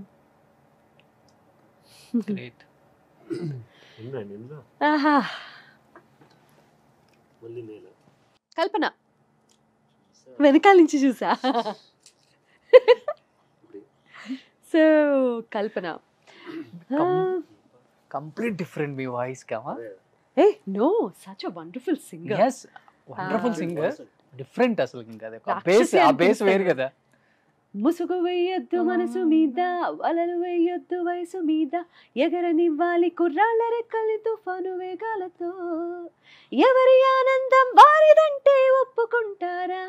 గ్రేట్. ఆహా. మళ్ళీ నేను కల్పన వెనకాల నుంచి చూసా. సో కల్పన కంప్లీట్ డిఫరెంట్ మీ వాయిస్ కామా. A know such a wonderful singer. Yes wonderful singer. Different అసలు ఇంకా అది రాక్షసి ఆ బేస్ వేరు అనిపిస్తాడు. కదా. ముసుగు వేయొద్దు మనసు మీద, వలలు వేయొద్దు వయసు మీద, ఎగరనివ్వాలి కుర్రాళ్ళ రెక్కలి తుఫాను వేగాలతో, ఎవరి ఆనందం వారిదంటే ఒప్పుకుంటారా,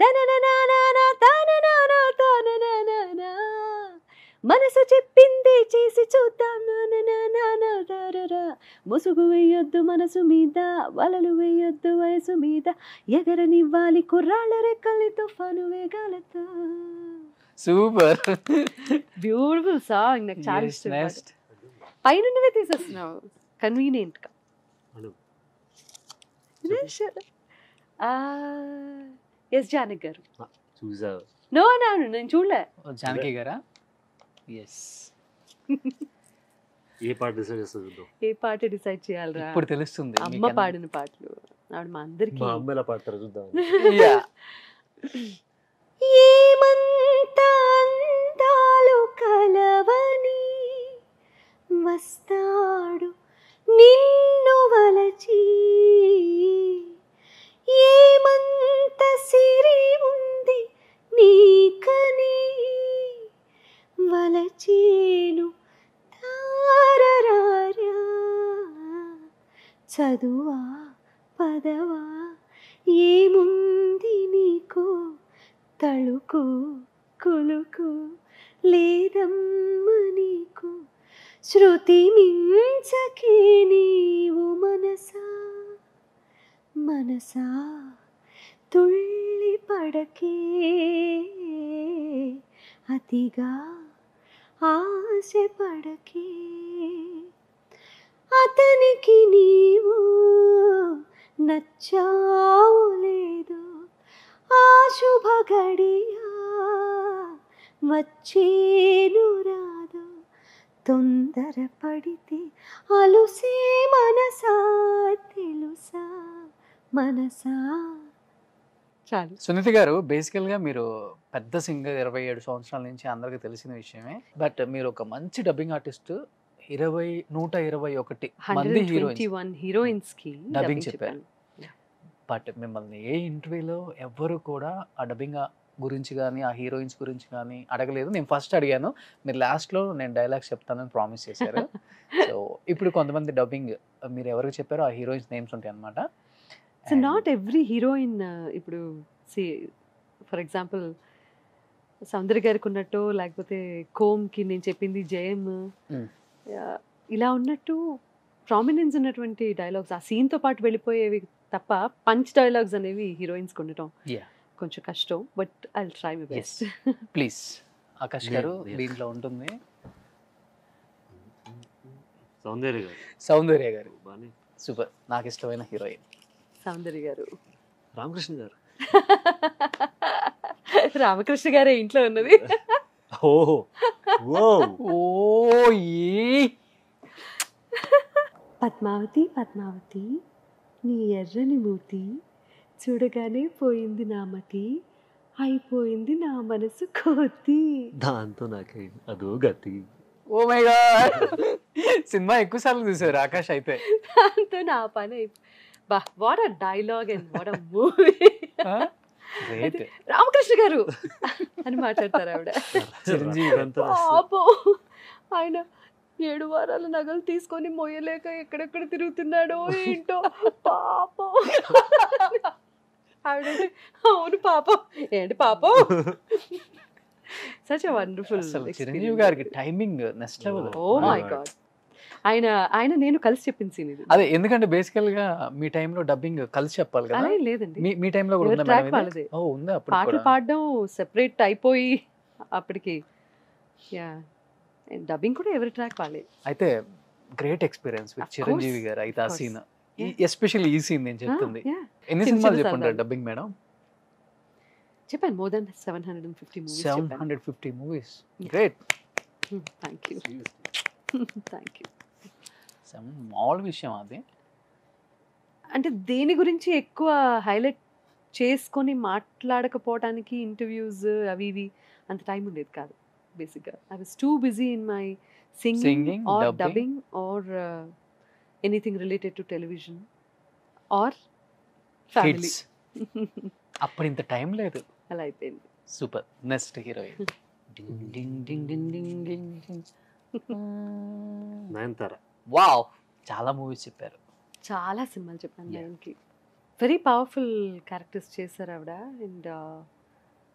తనననానా తాననానా తాననానా, మనసు చెప్పింది చేసి చూద్దాం నాననానా తారరా, ముసుగు వేయొద్దు మనసు మీద, వలలు వేయొద్దు వయసు మీద, ఎగరనివ్వాలి కుర్రాళ్ళ రెక్కలి తుఫాను వేగాలతో. సూపర్. బ్యూటిఫుల్ సాంగ్, నాకు చాలా ఇష్టం. పైనున్నవే తీసేస్తున్నావు కన్వీనియంట్ గా. ఎస్ జానకి గారు. చూసా. నో నాను నేను చూడలే. జానకి గారా? ఎస్. ఏ పాట డిసైడ్ చేస్తా చూద్దాం. ఏ పాట డిసైడ్ చేయాలరా? ఇప్పుడు తెలుస్తుంది. అమ్మ పాడిన పాటలు ఆవిడ మా అందరికి. మా అమ్మ ఎలా పాడతారో చూద్దాం. ఏమంత అందాలు కలవని వస్తాడు నిన్ను వలచి, ఏమంత సిరి ఉంది నీకని వలచేను తారరారా, చదువా పదవా ఏముంది నీకు, తళుకు కులుకు లేదమ్మ నీకు, శృతి మించకే నీవు మనసా మనసా, తుళ్ళి పడకే అతిగా ఆశ పడకే, అతనికి నీవు నచ్చావు లేదు, ఆ శుభ గడియా వచ్చేను రాదు, తొందర పడితే అలుసే మనసా తెలుసా మనసా. చాలు. సునీత గారు, బేసికల్గా మీరు పెద్ద సింగర్, 27 సంవత్సరాల నుంచి అందరికీ తెలిసిన విషయమే. బట్ మీరు ఒక మంచి డబ్బింగ్ ఆర్టిస్ట్, 121 మంది హీరోయిన్స్ కి డబ్బింగ్ చెప్పారు. బట్ మిమ్మల్ని ఏ ఇంటర్వ్యూలో ఎవ్వరు కూడా ఆ డబ్బింగ్ గురించి కానీ ఆ హీరోయిన్స్ గురించి కానీ అడగలేదు. నేను ఫస్ట్ అడిగాను, మీరు లాస్ట్లో నేను డైలాగ్స్ చెప్తానని ప్రామిస్ చేశారు. సో ఇప్పుడు కొంతమంది డబ్బింగ్ మీరు ఎవరికి చెప్పారో ఆ హీరోయిన్స్ నేమ్స్ ఉంటాయి అన్నమాట. సో నాట్ ఎవ్రీ హీరోయిన్, ఇప్పుడు ఫర్ ఎగ్జాంపుల్ సౌందర్య గారికి ఉన్నట్టు, లేకపోతే కోమ్కి నేను చెప్పింది జయం, ఇలా ఉన్నట్టు ప్రామినెన్స్ ఉన్నటువంటి డైలాగ్స్ ఆ సీన్తో పాటు వెళ్ళిపోయేవి తప్ప పంచ్ డైలాగ్స్ అనేవి హీరోయిన్స్కి ఉండటం కొంచెం కష్టం. But I will try my best. Please Akash గారు దీంట్లో ఉంటుంది. సౌందర్య గారు సూపర్, నాకు ఇష్టమైన హీరోయిన్ సౌందర్య గారు. రామకృష్ణ గారు. రామకృష్ణ గారే ఇంట్లో ఉన్నది. పద్మావతి పద్మావతి నీ ఎర్రని మూతి చూడగానే పోయింది నా మతి, అయిపోయింది నా మనసు కోతి, దాంతో నాకే అదో గతి. ఓ మై గాడ్, సినిమా ఎక్కువ సార్లు చూసారు ఆకాష్ అయితే. దాంతో నా పని బా, what a dialogue and what a movie. Ramakrishna గారు అని మాట్లాడతారు ఆవిడ. పాపం ఆయన 7 వారాల నగలు తీసుకొని మోయలేక ఎక్కడెక్కడ తిరుగుతున్నాడో ఏంటో పాపం. ఆవిడ అవును పాపం, ఏంటి పాపం. Such a wonderful. చిరంజీవి గారికి timing next level. Oh my God. ఆయన నేను కలిసి చెప్పింది సీన్ ఇది. అదే, ఎందుకంటే బేసికల్ గా మీ టైంలో డబ్బింగ్ కలిసి చెప్పాలి కదా. అలా లేదండి, మీ టైంలో కూడా ఉందా ట్రాక్ మేడం? వాళ్ళదే. ఓ ఉందా? అప్పుడు పాటలు పాడడం సెపరేట్ అయిపోయి అప్పటికి. యా, డబ్బింగ్ కూడా ఎవరి ట్రాక్ వాళ్ళే. అయితే great experience with Of Chiranjeevi course, గారు అయితే ఆ of course. Scene Yeah. Especially ఈ సీన్ నేను చెప్తుంది Yeah. ఎన్ని చిన్న సినిమాలు చిన్న చెప్పుంటారు సరదాలు. Dubbing madam? చెప్పాను మోర్ దాన్ 750 మూవీస్ చెప్పాను. 750 movies. Yeah. Great. Thank you thank you. మామూలు విషయం అది. అంటే దేని గురించి ఎక్కువ హైలైట్ చేసుకొని మాట్లాడకపోవడానికి ఇంటర్వ్యూస్ అవి ఇవి అంత టైం ఉండేది కాదు బేసిక్గా. I was too busy in my Singing, singing or dubbing. Dubbing or anything related to television or family. Hits. అప్పుడు ఇంత టైం లేదు. అలా అయిపోయింది. Super. Next heroine. Ding ding ding ding ding ding ding. Nayanthara. Wow, చాలా మూవీస్ చెప్పారు. చాలా సినిమాలు చెప్పాను Yeah. నయన్కి. వెరీ పవర్ఫుల్ క్యారెక్టర్స్ చేశారు ఆవిడ. And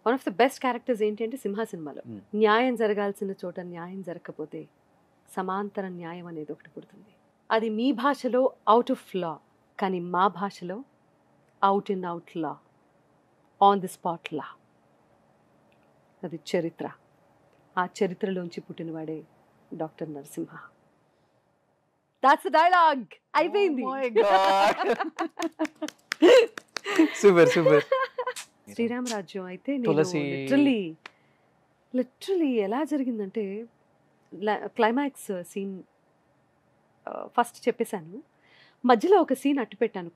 one of the best characters ఏంటంటే సింహ సినిమాలో Hmm. న్యాయం జరగాల్సిన చోట న్యాయం జరగకపోతే సమాంతర న్యాయం అనేది ఒకటి పుడుతుంది. అది మీ భాషలో అవుట్ ఆఫ్ లా, కానీ మా భాషలో అవుట్ అండ్ అవుట్ లా, ఆన్ ది స్పాట్ లా. అది చరిత్ర. ఆ చరిత్రలోంచి పుట్టినవాడే డాక్టర్ నరసింహ. That's dialogue. అయిపోయింది. Super super. శ్రీరామరాజ్యం అయితే తులసి. లిటరలీ ఎలా జరిగిందంటే క్లైమాక్స్ సీన్ ఫస్ట్ చెప్పేశాను, మధ్యలో ఒక సీన్ అట్టు పెట్టాను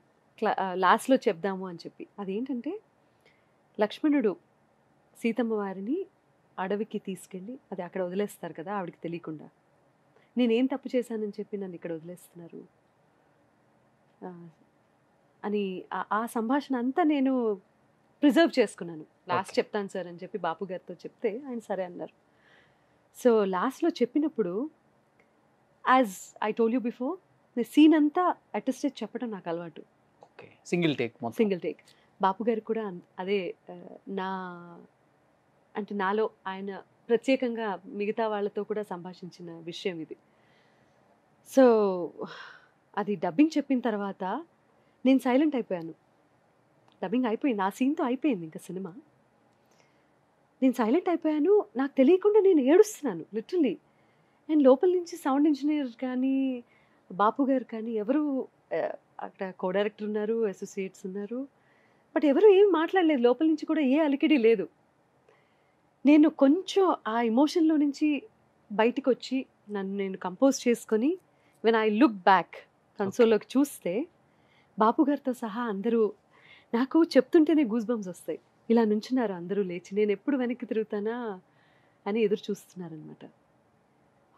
లాస్ట్లో చెప్దాము అని చెప్పి. అదేంటంటే లక్ష్మణుడు సీతమ్మ వారిని అడవికి తీసుకెళ్ళి అది అక్కడ వదిలేస్తారు కదా ఆవిడకి తెలియకుండా. నేనేం తప్పు చేశానని చెప్పి నన్ను ఇక్కడ వదిలేస్తున్నారు అని ఆ సంభాషణ అంతా నేను ప్రిజర్వ్ చేసుకున్నాను. Last Okay. చెప్తాను సార్ అని చెప్పి బాపు గారితో చెప్తే ఆయన సరే అన్నారు. సో లాస్ట్లో చెప్పినప్పుడు as I told you before, scene అంతా అటెస్టెడ్ చెప్పడం నాకు అలవాటు. ఓకే, సింగిల్ టేక్ మొత్తం. Single take. బాపు గారికి కూడా అదే నా అంటే నాలో ఆయన ప్రత్యేకంగా మిగతా వాళ్ళతో కూడా సంభాషించిన విషయం ఇది. సో అది డబ్బింగ్ చెప్పిన తర్వాత నేను సైలెంట్ అయిపోయాను. డబ్బింగ్ అయిపోయింది, ఆ సీన్తో అయిపోయింది ఇంకా సినిమా. నేను సైలెంట్ అయిపోయాను, నాకు తెలియకుండా నేను ఏడుస్తున్నాను లిటరలీ. అండ్ లోపల నుంచి సౌండ్ ఇంజనీర్ కానీ బాపు గారు కానీ ఎవరు అక్కడ కో డైరెక్టర్ ఉన్నారు, అసోసియేట్స్ ఉన్నారు, బట్ ఎవరు ఏం మాట్లాడలేదు. లోపల నుంచి కూడా ఏ అలికిడి లేదు. నేను కొంచెం ఆ ఎమోషన్లో నుంచి బయటికి వచ్చి నన్ను నేను కంపోజ్ చేసుకొని వెన్ ఐ లుక్ బ్యాక్ కన్సోల్లోకి చూస్తే బాపు గారితో సహా అందరూ నాకు చెప్తుంటేనే గూస్ బంప్స్ వస్తాయి. ఇలా నుంచున్నారు అందరూ లేచి, నేను ఎప్పుడు వెనక్కి తిరుగుతానా అని ఎదురు చూస్తున్నారనమాట.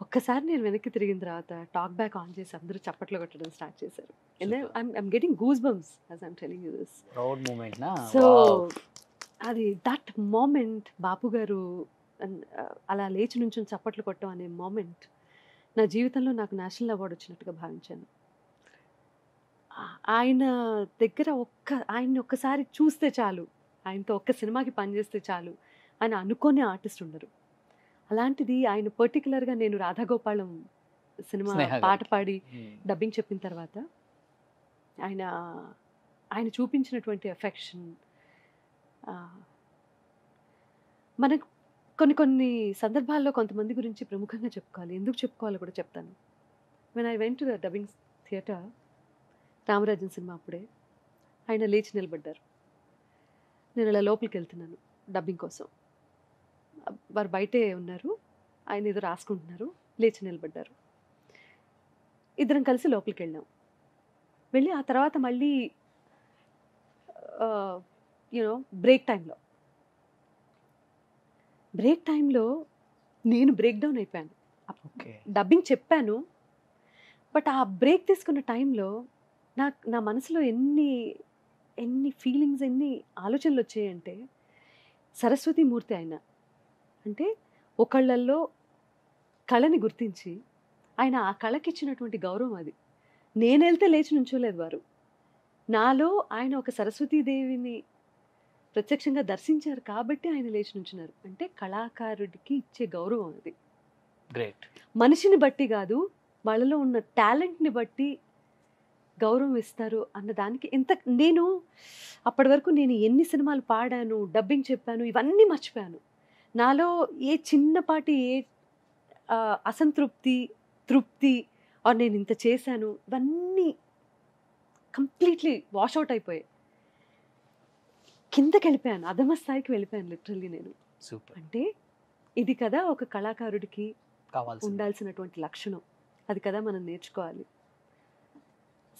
ఒక్కసారి నేను వెనక్కి తిరిగిన తర్వాత టాక్ బ్యాక్ ఆన్ చేసి అందరూ చప్పట్లు కొట్టడం స్టార్ట్ చేశారు. I'm getting goose bumps as I'm telling you this. Proud moment నా. సో అది దట్ మూమెంట్ బాపు గారు అలా లేచి నుంచి చప్పట్లు కొట్టడం అనే మూమెంట్ నా జీవితంలో నాకు నేషనల్ అవార్డు వచ్చినట్టుగా భావించాను. ఆయన దగ్గర ఆయన్ని ఒక్కసారి చూస్తే చాలు, ఆయనతో ఒక్క సినిమాకి పనిచేస్తే చాలు అని అనుకోని ఆర్టిస్ట్ ఉండరు. అలాంటిది ఆయన పర్టికులర్గా నేను రాధాగోపాలం సినిమా స్నేహ గారు. పాట పాడి డబ్బింగ్ చెప్పిన తర్వాత ఆయన చూపించినటువంటి ఎఫెక్షన్, మనకు కొన్ని సందర్భాల్లో కొంతమంది గురించి ప్రముఖంగా చెప్పుకోవాలి, ఎందుకు చెప్పుకోవాలో కూడా చెప్తాను. When I went to the dubbing theatre, Ramarajan cinema అప్పుడే, ఆయన లేచి నిలబడ్డారు. నేను అలా లోపలికి వెళ్తున్నాను డబ్బింగ్ కోసం, వారు బయటే ఉన్నారు, ఆయన ఏదో రాసుకుంటున్నారు, లేచి నిలబడ్డారు. ఇద్దరం కలిసి లోపలికి వెళ్ళాం. వెళ్ళి ఆ తర్వాత మళ్ళీ యూనో బ్రేక్ టైంలో నేను బ్రేక్ డౌన్ అయిపోయాను. ఓకే, డబ్బింగ్ చెప్పాను, బట్ ఆ బ్రేక్ తీసుకున్న టైంలో నా మనసులో ఎన్ని ఫీలింగ్స్, ఎన్ని ఆలోచనలు వచ్చాయంటే, సరస్వతి మూర్తి ఆయన అంటే ఒకళ్ళల్లో కళని గుర్తించి ఆయన ఆ కళకి ఇచ్చినటువంటి గౌరవం అది. నేను వెళ్తే లేచి నుంచోలేదు వారు, నాలో ఆయన ఒక సరస్వతీదేవిని ప్రత్యక్షంగా దర్శించారు కాబట్టి ఆయన లేచి నుంచున్నారు. అంటే కళాకారుడికి ఇచ్చే గౌరవం అది. గ్రేట్. మనిషిని బట్టి కాదు, వాళ్ళలో ఉన్న టాలెంట్ని బట్టి గౌరవం ఇస్తారు అన్నదానికి నేను అప్పటి వరకు నేను ఎన్ని సినిమాలు పాడాను, డబ్బింగ్ చెప్పాను, ఇవన్నీ మర్చిపోయాను. నాలో ఏ చిన్నపాటి ఏ అసంతృప్తి, తృప్తి ఆర్ నేను ఇంత చేశాను, ఇవన్నీ కంప్లీట్లీ వాష్అవుట్ అయిపోయాయి. కిందకి వెళ్ళిపోయాను, అధమ స్థాయికి వెళ్ళిపోయాను లిటరల్లీ నేను. సూపర్. అంటే ఇది కదా ఒక కళాకారుడికి కావాల్సి ఉండాల్సినటువంటి లక్షణం, అది కదా మనం నేర్చుకోవాలి.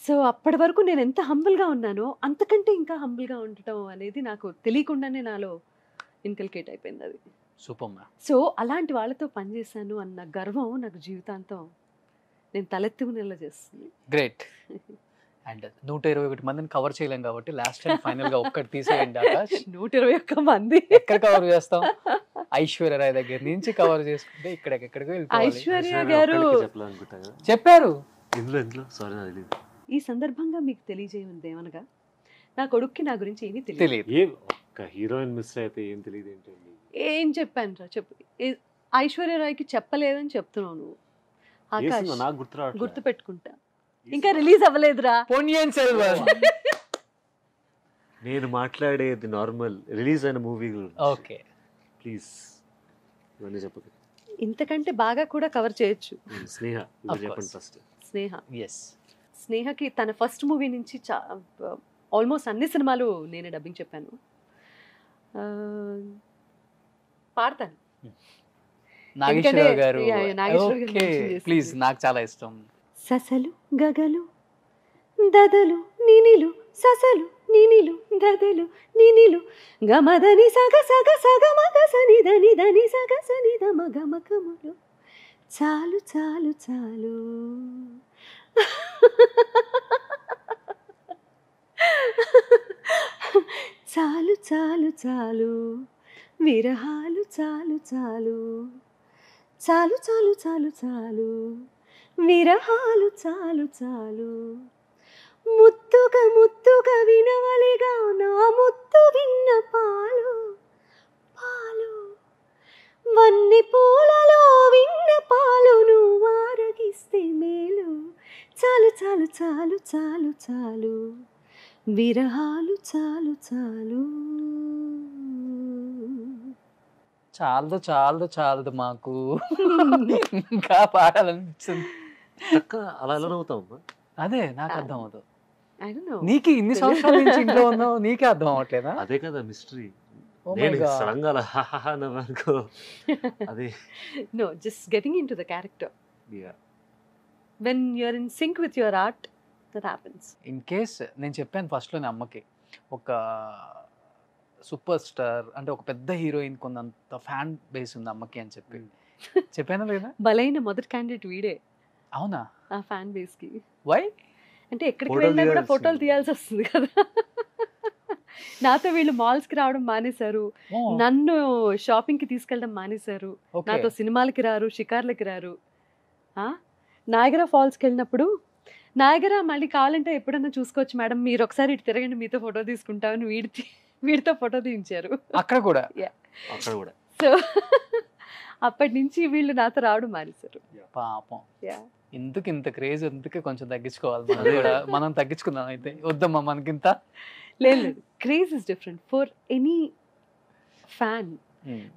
సో అప్పటి వరకు నేను ఎంత హంబుల్గా ఉన్నానో అంతకంటే ఇంకా హంబుల్గా ఉండటం అనేది నాకు తెలియకుండానే నాలో ఇన్కల్కేట్ అయిపోయింది అది. Super ma'am. సో అలాంటి వాళ్ళతో పనిచేశాను అన్న గర్వం నాకు జీవితాంతం నేను తలెత్తుకునేలా చేస్తుంది. గ్రేట్. అండ్ 121 మందిని కవర్ చేయలేం కాబట్టి లాస్ట్ టైం ఫైనల్ గా ఒక్కటి తీసేయండి ఆకాష్. 121 మంది ఎక్కడ కవర్ చేస్తాం? ఐశ్వర్య రాయ్ దగ్గర నుంచి కవర్ చేసుకుంటే ఇక్కడికెక్కడికో వెళ్ళిపోవాలి. ఐశ్వర్య గారు చెప్పాలనుకుంటా కదా చెప్పారు ఇందులో సారీ నాకు తెలియదు. ఈ సందర్భంగా మీకు తెలియజేయమంది ఏమనగా, నా కొడుక్కి నా గురించి ఏమీ తెలియదు. తెలియదు. ఏం ఒక్క హీరోయిన్ మిస్ అయితే ఏం తెలియదు ఏంటండి? ఏం చెప్పాను రా చెప్పు. ఐశ్వర్య రాయ్కి చెప్పలేదని చెప్తున్నావు నువ్వు. ఆకాష్ నాకు గుర్తు రావట్లేదు. గుర్తు పెట్టుకుంటా, ఇంకా రిలీజ్ అవ్వలేదురా. పొన్నియిన్ సెల్వన్. నేను మాట్లాడేది నార్మల్ రిలీజ్ అయిన మూవీ గురించి. ఓకే ప్లీజ్ ఇవన్నీ చెప్పదు. ఇంతకంటే బాగా కూడా కవర్ చేయొచ్చు. స్నేహ Of చెప్పండి course. ఫస్ట్. స్నేహ ఎస్. స్నేహకి తన ఫస్ట్ మూవీ నుంచి ఆల్మోస్ట్ అన్ని సినిమాలు నేనే డబ్బింగ్ చెప్పాను. పాడతాను. నాగేశ్వరరావు గారు. నాగేశ్వరరావు గారు ఓకే mention చేసింది. ప్లీజ్, నాకు చాలా ఇష్టం. ససలు గగలు దదలు నినిలు, ససలు నినిలు దదలు నినిలు, గమదని సగ సగ సగ మగ సని దని దని సగ సని ద మగ మగములు, చాలు చాలు చాలు. చాలు చాలు చాలు విరహాలు, చాలు చాలు చాలు చాలు చాలు చాలు విరహాలు, చాలు చాలు. ముత్తుగా ముత్తుగా వినవలిగా నా ముత్తు విన్న పాలు పాలు, వన్ని పూలలో విన్న పాలు నువ్వు ఆరగిస్తే మేలు, చాలు చాలు చాలు చాలు చాలు విరహాలు, చాలు చాలు. చాలదు చాలదు చాలదు మాకు ఇంకా పాడాలనిపిస్తుంది. అలా ఎలా నవ్వుతావు? అదే నాకు అర్థం అవుతుంది. I don't know. నీకు ఇన్ని సంవత్సరాల నుంచి ఇంట్లో ఉన్నావు, నీకే అర్థం అవ్వట్లేదా? అదే కదా మిస్టరీ. Oh my నేను God. సడన్ గా నవ్వనుకో. అదే No, just getting into the character. yeah. When you're in sync with your art, that happens. In case నేను చెప్పాను ఫస్ట్లోనే అమ్మకి, ఒక సూపర్ స్టార్ అంటే ఒక పెద్ద హీరోయిన్ కొంత ఫ్యాన్ బేస్ ఉంది అమ్మకి అని చెప్పి చెప్పానా లేదా? బలైన మొదటి క్యాండిడేట్ వీడే అవునా? ఆ ఫ్యాన్ బేస్ కి. వై? అంటే ఎక్కడికి Photo వెళ్ళినా కూడా తీయాల్సింది. ఫోటోలు తీయాల్సి వస్తుంది కదా. నాతో వీళ్ళు మాల్స్ కి రావడం మానేశారు, నన్ను షాపింగ్ కి తీసుకెళ్ళడం మానేశారు, నాతో సినిమాలకి రారు, షికార్లకి రారు. నాయగరా ఫాల్స్కి వెళ్ళినప్పుడు, నాయగరా మళ్ళీ కావాలంటే ఎప్పుడన్నా చూసుకోవచ్చు మేడం, మీరు ఒకసారి ఇటు తిరగండి మీతో ఫోటో తీసుకుంటామని వీడితో ఫోటో తీయించారు అక్కడ కూడా. అక్కడ కూడా సో అప్పటి నుంచి వీళ్ళు నాతో రావడం మానేశారు. పాపం. Yeah. ఎందుకు ఇంత క్రేజ్? ఎందుకే కొంచెం తగ్గించుకోవాలి మనం కూడా. మనం తగ్గించుకుందాం అయితే. వద్దమ్మా మనకింత. లేదు, craze is different for any fan.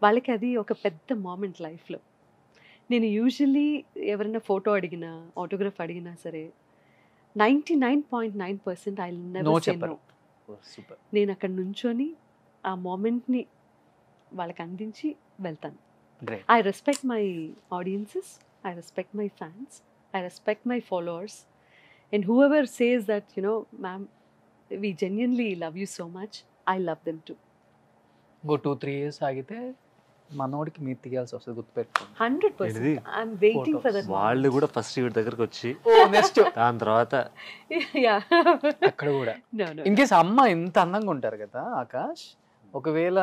వాళ్ళకి అది ఒక పెద్ద మూమెంట్ లైఫ్లో. నేను యూజువల్లీ ఎవరైనా ఫోటో అడిగినా, ఆటోగ్రాఫ్ అడిగినా సరే 99.9% ఐ నో నెవర్ సే చెప్పరు. నో. సూపర్. నేను అక్కడ నుంచొని ఆ మూమెంట్ని వాళ్ళకి అందించి వెళ్తాను. Great. I respect my audiences, I respect my fans, I respect my followers, and whoever says that, you know, ma'am, we genuinely love you so much, I love them too. ఇంకో 2-3 years ఆగితే మనోడికి మీరు తీయాల్సి వస్తుంది, గుర్తుపెట్టుకోండి. 100%. ఏంటిది? I'm waiting for that. వాళ్ళు కూడా ఫస్ట్ వీడి దగ్గరకు వచ్చి నెక్స్ట్ దాని తర్వాత Yeah. అక్కడ కూడా. No, no. ఇన్ కేస్ అమ్మ ఇంత అందంగా ఉంటారు కదా ఆకాష్, ఒకవేళ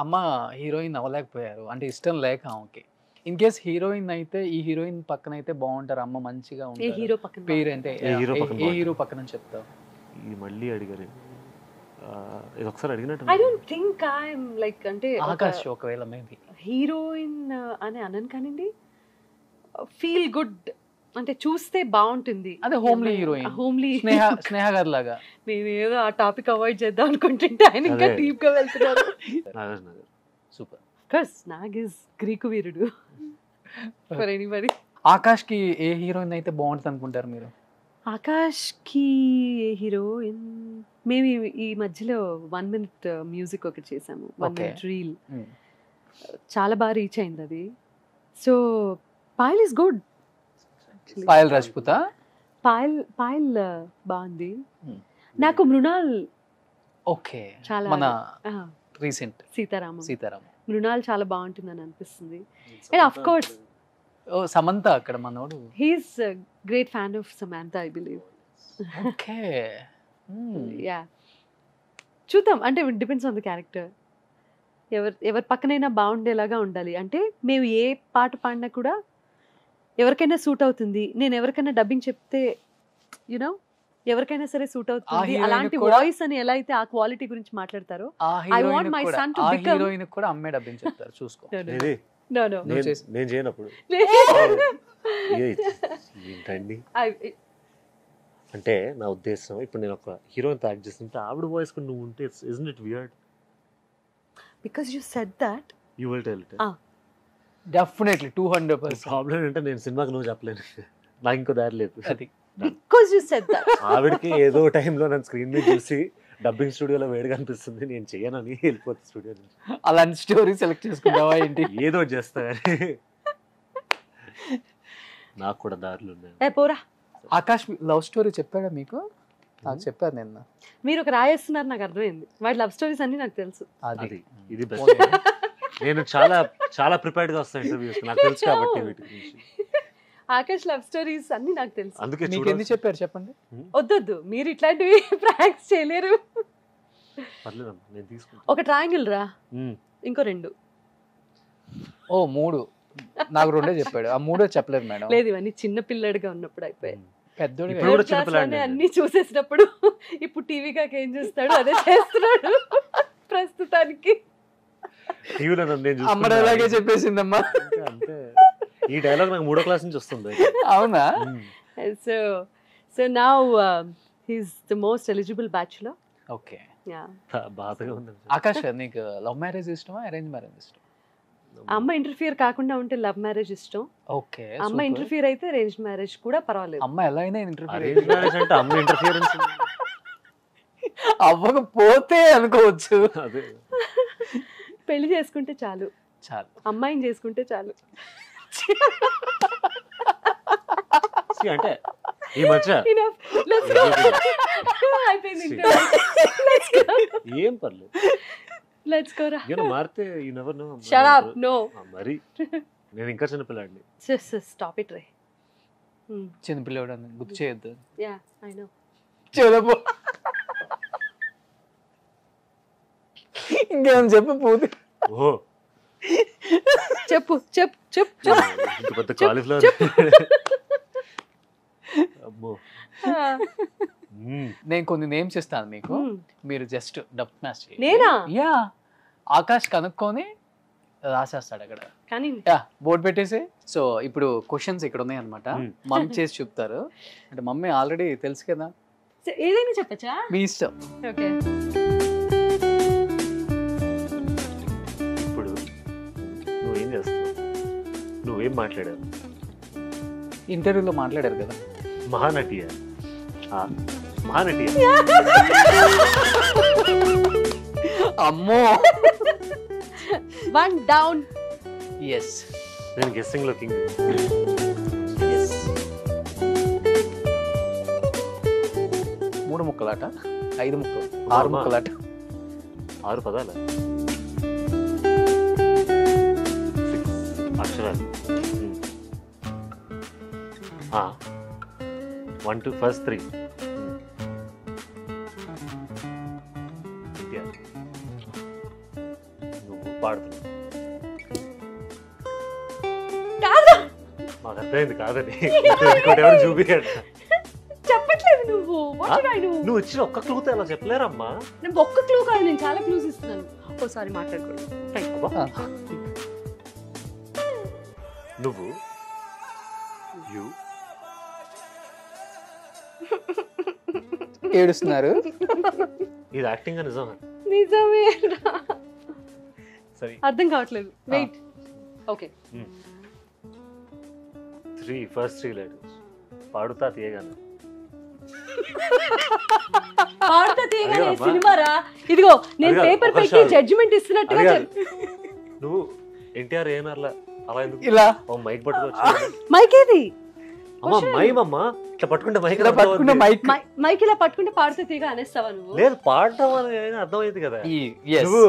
అమ్మ హీరోయిన్ అవ్వలేకపోయారు అంటే ఇష్టం లేక ఆమెకి, ఇన్ కేస్ హీరోయిన్ అయితే ఈ హీరోయిన్ పక్కన అయితే బాగుంటారు, అమ్మ మంచిగా ఏ ఉంటారు. హీరో పక్కన పేరు అంటే ఏ హీరో పక్కన ఏ హీరో పక్కన చెప్తావు? ఇది మళ్ళీ అడిగారు. ఇది ఒకసారి అడిగినట్టు. I don't think I'm like అంటే ఆకాష్ ఒకవేళ మేబీ హీరోయిన్ అని అనను కానండి, ఫీల్ గుడ్ అంటే చూస్తే బాగుంటుంది. అదే homely heroine. హోమ్లీ. స్నేహ గారి లాగా. నేను ఏదో ఆ టాపిక్ అవాయిడ్ చేద్దాం అనుకుంటుంటే ఆయన ఇంకా అదే. డీప్ గా వెళ్తున్నారు. నాగార్జున గారు. Super. Cause Nag is Greeku Veerudu for anybody. ఆకాష్కి ఏ హీరోయిన్ అయితే బాగుంటుంది అనుకుంటారు మీరు? ఆకాష్కి హీరోయిన్ మేము ఈ మధ్యలో 1 minute మ్యూజిక్ ఒకటి చేసాము, 1 minute రీల్. చాలా బాగా రీచ్ అయింది అది. So Payal is good. Payal Rajput. Payal బాగుంది. నాకు మృణాల్ ఓకే, చాలా మన రీసెంట్ సీతారామం మృణాల్ చాలా బాగుంటుందని అనిపిస్తుంది. అండ్ ఆఫ్ కోర్స్ సమంత అక్కడ మనోడు. He's great fan of Samantha I believe. Okay, yeah చూద్దాం, అంటే డిపెండ్స్ ఆన్ ద క్యారెక్టర్. ఎవరి పక్కనైనా బాగుండేలాగా ఉండాలి. అంటే మేము ఏ పాట పాడినా కూడా ఎవరికైనా సూట్ అవుతుంది. నేను ఎవరికైనా డబ్బింగ్ చెప్తే యునో ఎవరికైనా సరే సూట్ అవుతుంది. అలాంటి వాయిస్ అని ఎలా అయితే ఆ క్వాలిటీ గురించి మాట్లాడతారో, I want my son to become. Heroine కూడా అమ్మే డబ్బింగ్ చెప్తారు, చూసుకో. నో నేను చేయనప్పుడు ఏంటండి అంటే నా ఉద్దేశం, ఇప్పుడు నేను ఒక హీరోయిన్ యాక్ట్ చేస్తుంటే ఆవిడ వాయిస్ కూడా నువ్వు ఉంటే ఇస్n't it weird? Because you said that. You will tell it. Definitely 200%. Problem ఏంటంటే నేను సినిమాకి నువ్వు చెప్పలేను, నాకు ఇంకో దారి లేదు. అది Because you said that. ఆవిడకి ఏదో టైంలో నన్ను స్క్రీన్ మీద చూసి డబ్బింగ్ స్టూడియోలో వేడిగా అనిపిస్తుంది, నేను చేయనని వెళ్ళిపోతుంది స్టూడియో నుంచి. అలాంటి స్టోరీ సెలెక్ట్ చేసుకుంటావా ఏంటి? ఏదో చేస్తా కానీ నాకు కూడా దారులు ఉన్నాయి. పోరా. ఆకాష్ లవ్ స్టోరీ చెప్పాడా మీకు? నాకు చెప్పారు నిన్న. మీరు ఒక రాయేస్తున్నారు, నాకు అర్థమైంది. వాటి లవ్ స్టోరీస్ అన్ని నాకు తెలుసు. అది ఇది బెస్ట్. నేను చాలా చాలా ప్రిపేర్డ్ గా వస్తాను ఇంటర్వ్యూస్, నాకు తెలుసు కాబట్టి వీటి గురించి. ఆకాష్ లవ్ స్టోరీస్ అన్ని నాకు తెలుసు. అందుకే మీకు ఎందుకు చెప్పారు చెప్పండి? వద్దొద్దు, మీరు ఇట్లాంటివి ప్రాంక్స్ చేయలేరు. పర్లేదమ్మా, నేను తీసుకుంటా. ఒక ట్రయాంగిల్ రా, ఇంకో 2. ఓ 3, నాకు 2 చెప్పాడు. ఆ 3 చెప్పలేదు మేడం. లేదు, ఇవన్నీ చిన్న పిల్లడిగా ఉన్నప్పుడు అయిపోయాయి. పెద్దోడు అన్ని చూసేసినప్పుడు ఇప్పుడు టీవీగా ఏం చేస్తాడు అదే చేస్తున్నాడు ప్రస్తుతానికి. అమ్మడలాగే చెప్పేసిందమ్మా. అంటే ఈ డైలాగ్ నాకు 3వ క్లాస్ నుంచి వస్తుంది. అవునా? So now he's the most eligible bachelor. Okay, బాధగా ఉంది. ఆకాష్ నీకు లవ్ మ్యారేజ్ ఇష్టమా, అరేంజ్ మ్యారేజ్ ఇష్టం? అమ్మ ఇంటర్ఫియర్ కాకుండా ఉంటే లవ్ మ్యారేజ్ ఇష్టం. ఓకే, అమ్మ ఇంటర్ఫియర్ అయితే అరేంజ్ మ్యారేజ్ కూడా పర్వాలేదు. అమ్మ ఎలా అయినా అరేంజ్ మ్యారేజ్ అంటే అమ్మ ఇంటర్ఫియరెన్స్ అవ్వకపోతే అనుకోవచ్చు. అదే, పెళ్లి చేసుకుంటే చాలు, చాలు, అమ్మాయిని చేసుకుంటే చాలు. అంటే ఈ మధ్య ఏం పర్లేదు, లెట్స్ గో రా. మారితే you never know. Shut up. No, మరి నేను ఇంకా చిన్న పిల్లాడిని. స్టాప్ ఇట్ రే. చిన్న పిల్లవాడు అని గుర్తు చేయొద్దు. Yeah I know. చదపో, ఇంకేం చెప్పు. ఓ చెప్పు చెప్పు చెప్పు. ఇంత పెద్ద కాలీఫ్లవర్. అమ్మో, నేను కొన్ని నేమ్స్ ఇస్తాను మీకు, మీరు జస్ట్ డబ్ మ్యాచ్ చేయండి. నేనా? యా, ఆకాష్ కనుక్కొని రాసేస్తాడు అక్కడ. కానీ యా, బోర్డు పెట్టేసి. సో ఇప్పుడు క్వశ్చన్స్ ఇక్కడ ఉన్నాయి అనమాట, మమ్మీ చేసి చెప్తారు. అంటే మమ్మీ ఆల్రెడీ తెలుసు కదా, ఏదైనా చెప్పచ్చా? మీ ఇష్టం. ఓకే, ఇప్పుడు నువ్వేం చేస్తావు, నువ్వేం మాట్లాడావు? ఇంటర్వ్యూలో మాట్లాడారు కదా, మహానటియా? మహానటియా? అమ్మో, 1 down. ఎస్, నేను గెస్సింగ్ లో కింగ్. ఎస్. 3 ముక్కలాట, 5 ముక్కలు, 6 ముక్కలాట, 6 పదాలు, 6 అక్షరాలు. 1 2 ఫస్ట్ 3. నువ్వు పాడుతున్నావు, మాకు అర్థమైంది కాదని. ఎవరు చూపించాడు? చెప్పట్లేదు నువ్వు. నువ్వు ఇచ్చిన ఒక్క క్లూతో ఎలా చెప్పలేరమ్మా? నేను ఒక్క క్లూ కాదు, నేను చాలా క్లూస్ ఇస్తున్నాను. ఒకసారి మాట్లాడుకోండి. నువ్వు ఏడుస్తున్నారు. ఇది యాక్టింగ్ నిజమా? నిజమే. సరే, అర్థం కావట్లేదు. వెయిట్. Okay, first 3 letters. పాడుతా తీయగాను. పాడుతా తీయగానే సినిమారా. ఇదిగో నేను పేపర్ పెట్టి జడ్జిమెంట్ ఇస్తున్నట్టుగా నువ్వు ఎన్టీఆర్ ఏనర్లా అలా ఎందుకు ఇలా మైక్ పట్టుకోవచ్చు. మైక్ ఏది? అమ్మా మైమమ్మా ఇట్లా పట్టుకుంటే మైక్ పట్టుకున్న మైక్ ఇలా పట్టుకుంటే పాడుతా తీగ అనేస్తావా నువ్వు? లేదు పాడటం అని అర్థమైంది కదా నువ్వు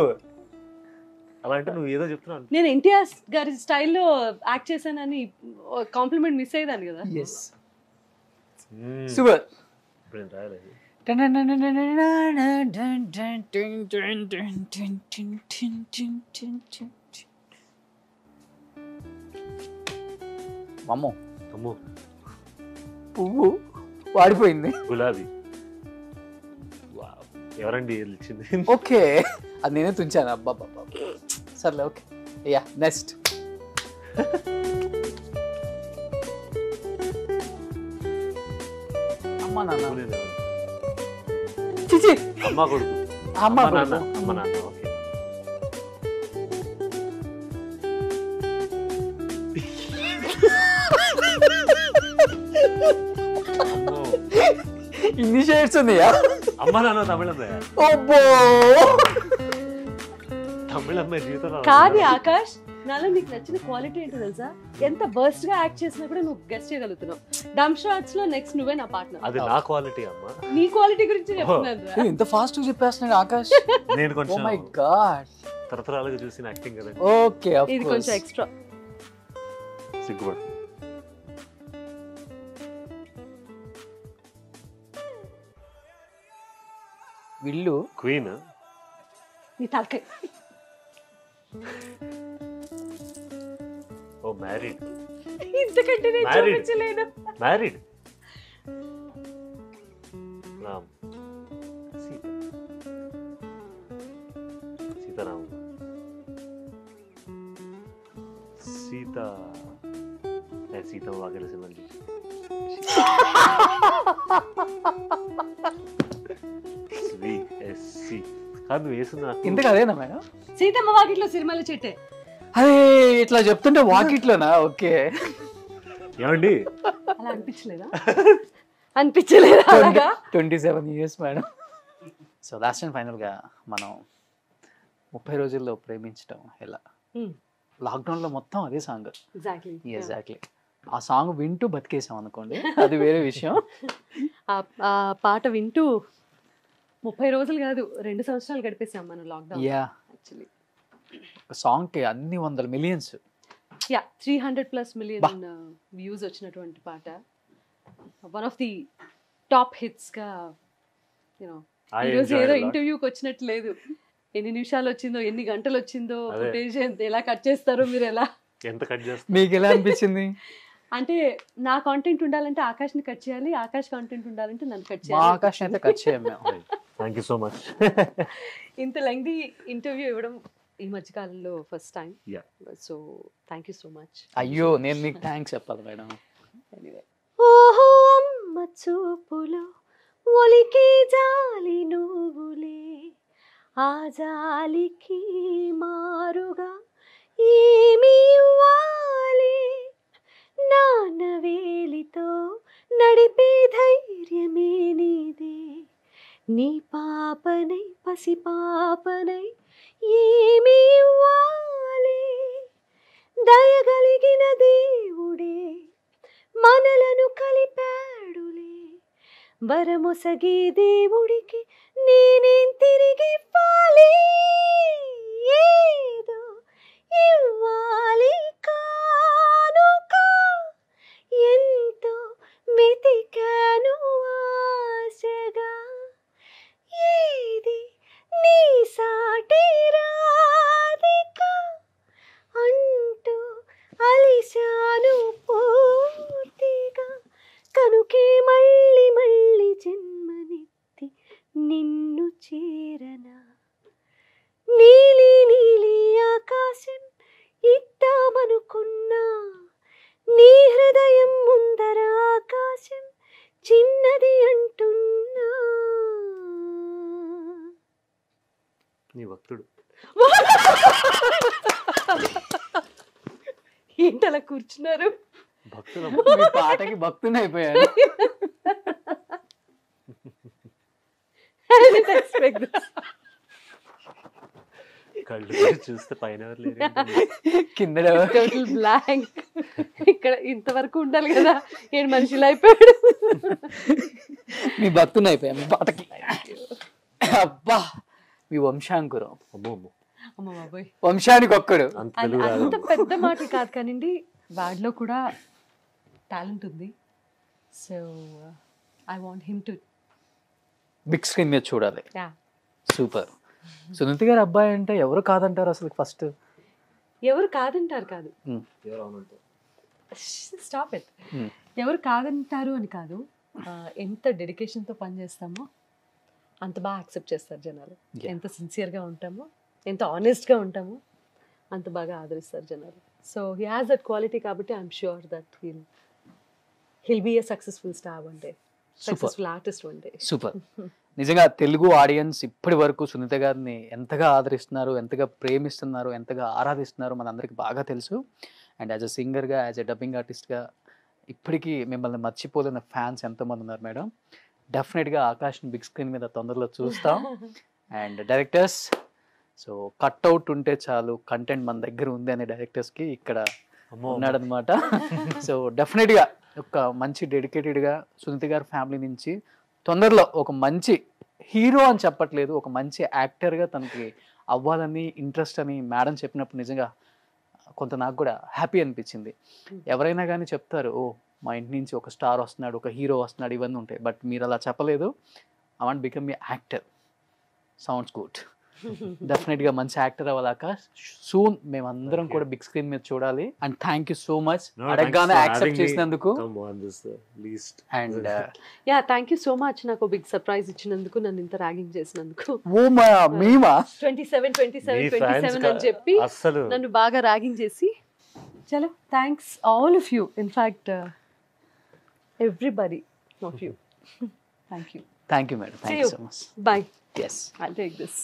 అలా అంటే నువ్వు ఏదో చెప్తున్నావు. నేను ఎన్టీఆర్ గారి స్టైల్లో యాక్ట్ చేశానని కాంప్లిమెంట్ మిస్ అయ్యేదాన్ని కదా. సూపర్. ఇప్పుడు నేను రాయలేదు. అమ్మో అమ్మో పువ్వు వాడిపోయింది. గులాబీ. ఎవరండి ఇచ్చింది? ఓకే అది నేనే తుంచాను. అబ్బా సర్లే ఓకే. Yeah next. అమ్మా నాన్న చిచి అమ్మ కొడుకు. అమ్మ నాన్న అమ్మ నాన్న. ఓకే ఇన్ని షేడ్స్ ఉన్నాయా? అమ్మ నాన్న తమిళమ్మాయి. అబ్బో తమిళమ్మాయి జీవితంలో కాదు ఆకాష్, నాలో నీకు నచ్చిన క్వాలిటీ ఏంటో తెలుసా? ఎంత బర్స్ట్ గా యాక్ట్ చేసినా కూడా నువ్వు గెస్ట్ చేయగలుగుతున్నావు. డమ్ షాట్స్ లో నెక్స్ట్ నువ్వే నా పార్ట్నర్. అది నా క్వాలిటీ అమ్మా. నీ క్వాలిటీ గురించి చెప్తున్నాను. ఇంత ఫాస్ట్ చెప్పేస్తున్నాడు ఆకాష్. నేను ఓ కొంచెం మై గాడ్ తరతరాలుగా చూసిన యాక్టింగ్ కదా. ఓకే ఇది కొంచెం ఎక్స్ట్రా. సిగ్గుపడు. విల్లు క్వీన్. నీ తలకాయ. Oh married. ఇంతకంటే నేను Married. చూపించలేను. మ్యారీడ్. రామ్. సీత. సీతారామ. సీత. సీతం వాగల సినిమా. కాదు వేసింది నాకు. ఇంతకు అదేనా మేడం? సీతమ్మ వాకిట్లో సిరిమల్ల చెట్టే. అదే ఇట్లా చెప్తుంటే వాకిట్లోనా? ఓకే ఏమండి అలా అనిపించలేదా? అనిపించలేదా? 27 years madam. So last and ఫైనల్గా మనం 30 రోజుల్లో ప్రేమించడం ఎలా? లాక్డౌన్లో మొత్తం అదే సాంగ్. ఎగ్జాక్ట్లీ ఆ సాంగ్ వింటూ బతికేసాం అనుకోండి, అది వేరే విషయం. ఆ పాట వింటూ 30 రోజులు కాదు 2 సంవత్సరాలు గడిపేసాం మనం లాక్డౌన్. యా యాక్చువల్లీ ఒక సాంగ్కి అన్ని 100 millions. యా 300+ million వ్యూస్ వచ్చినటువంటి పాట. One of the top hits గా యూనో. ఈరోజు ఏదో ఇంటర్వ్యూకి వచ్చినట్టు లేదు. ఎన్ని నిమిషాలు వచ్చిందో, ఎన్ని గంటలు వచ్చిందో, ఫుటేజ్ ఎలా కట్ చేస్తారో, మీరు ఎలా ఎంత కట్ చేస్తారు? మీకు ఎలా అనిపించింది? అంటే నా కాంటెంట్ ఉండాలంటే ఆకాష్ని కట్ చేయాలి, ఆకాష్ కాంటెంట్ ఉండాలంటే నన్ను కట్ మా చేయాలి. ఆకాష్ అయితే కట్ చేయం మేము. Thank you so much. ఇంత లెంగ్దీ ఇంటర్వ్యూ ఇవ్వడం ఈ మధ్య కాలంలో first time. So thank you so much. అయ్యో నేను మీకు థ్యాంక్స్ చెప్పాలి మేడం. ఎనీవే. ఓహో అమ్మ చూపులో ఒలికి జాలి నువ్వులే, ఆ జాలికి మారుగా ఏమి ఇవ్వాలి, నాన్న వేలితో నడిపే ధైర్యమే నీదే, నీ పాపనై పసి పాపనై ఏమి ఇవ్వాలి, దయగలిగిన దేవుడే మనలను కలిపాడులే, వరమొసగి దేవుడికి నేనేం తిరిగి ఇవ్వాలి, ఏదో ఇవ్వాలి కానుక, ఎంతో వెతికాను ఆశగా, ఏది నీ సాటి రాధిక అంటూ అలిశాను పూర్తిగా, కనుకే మళ్ళీ మళ్ళీ జన్మనెత్తి నిన్ను చేరనా, నీలి నీలి ఆకాశం ఇద్దామనుకున్నా, నీ హృదయం ముందర ఆకాశం చిన్నది అంటున్నా. నీ భక్తుడు. ఏంటలా కూర్చున్నారు? భక్తులు మీ పాటకి భక్తుని అయిపోయాను. I didn't expect this. కళ్ళు తెరిచి చూస్తే పైన ఎవరు లేరు ఏంటి? కింద Total blank. ఇక్కడ ఇంతవరకు ఉండాలి కదా, ఏడు మనుషులు అయిపోయాడు. మీ భక్తుని అయిపోయాను మీ పాటకి. అబ్బా మీ వంశాంకురం, అమ్మో అమ్మో అమ్మ బాబోయ్, వంశానికి ఒక్కడు. అంత తెలుగు రాదు. అంత పెద్ద మాటలు కాదు కానివ్వండి, వాడిలో కూడా టాలెంట్ ఉంది. So I want him to big screen మీద చూడాలి. యా. సూపర్. సునీత గారు అబ్బాయి అంటే ఎవరు కాదంటారు అసలు ఫస్ట్? ఎవరు కాదంటారు కాదు, ఎవరు అవునంటారు? Stop it. ఎవరు కాదంటారు అని కాదు, ఎంత డెడికేషన్తో పనిచేస్తామో అంత బాగా యాక్సెప్ట్ చేస్తారు జనాలు. Yeah. ఎంత సిన్సియర్గా ఉంటామో, ఎంత ఆనెస్ట్గా ఉంటామో అంత బాగా ఆదరిస్తారు జనాలు. So he has that quality కాబట్టి I'm sure that he'll be a successful star one day, successful artist one day. Super. నిజంగా తెలుగు ఆడియన్స్ ఇప్పటి వరకు సునీత గారిని ఎంతగా ఆదరిస్తున్నారు, ఎంతగా ప్రేమిస్తున్నారు, ఎంతగా ఆరాధిస్తున్నారు మనందరికి బాగా తెలుసు. అండ్ యాజ్ అ సింగర్గా, యాజ్ అ డబ్బింగ్ ఆర్టిస్ట్గా ఇప్పటికీ మిమ్మల్ని మర్చిపోలేని ఫ్యాన్స్ ఎంతోమంది ఉన్నారు మేడం. డెఫినెట్గా ఆకాష్ని బిగ్ స్క్రీన్ మీద తొందరలో చూస్తాం. అండ్ డైరెక్టర్స్, సో కట్అవుట్ ఉంటే చాలు, కంటెంట్ మన దగ్గర ఉంది అనే డైరెక్టర్స్కి ఇక్కడ అమ్మో ఉన్నాడనమాట. సో డెఫినెట్గా ఒక మంచి డెడికేటెడ్గా సునీత గారి ఫ్యామిలీ నుంచి తొందరలో ఒక మంచి హీరో అని చెప్పట్లేదు, ఒక మంచి యాక్టర్గా తనకి అవ్వాలని ఇంట్రెస్ట్ అని మేడం చెప్పినప్పుడు నిజంగా కొంత నాకు కూడా హ్యాపీ అనిపించింది. ఎవరైనా కానీ చెప్తారు, ఓ మా ఇంటి నుంచి ఒక స్టార్ వస్తున్నాడు, ఒక హీరో వస్తున్నాడు, ఇవన్నీ ఉంటాయి. బట్ మీరు అలా చెప్పలేదు. I want become a actor. Sounds good. డెఫినెట్గా మంచి యాక్టర్ అవ్వాలాక సూన్ మేమందరం కూడా బిగ్ స్క్రీన్ మీద చూడాలి. And thank you so much అడగగానే యాక్సెప్ట్ చేసినందుకు. And yeah, thank you so much. నాకు బిగ్ సర్ప్రైజ్ ఇచ్చినందుకు, నన్ను ఇంత ర్యాగింగ్ చేసినందుకు. ఓ మేమా 27 అని చెప్పి అసలు నన్ను బాగా ర్యాగింగ్ చేసి, చలో thanks all of you, in fact everybody of you. Thank you madam. Thank you so much. Bye. Yes. I'll take this.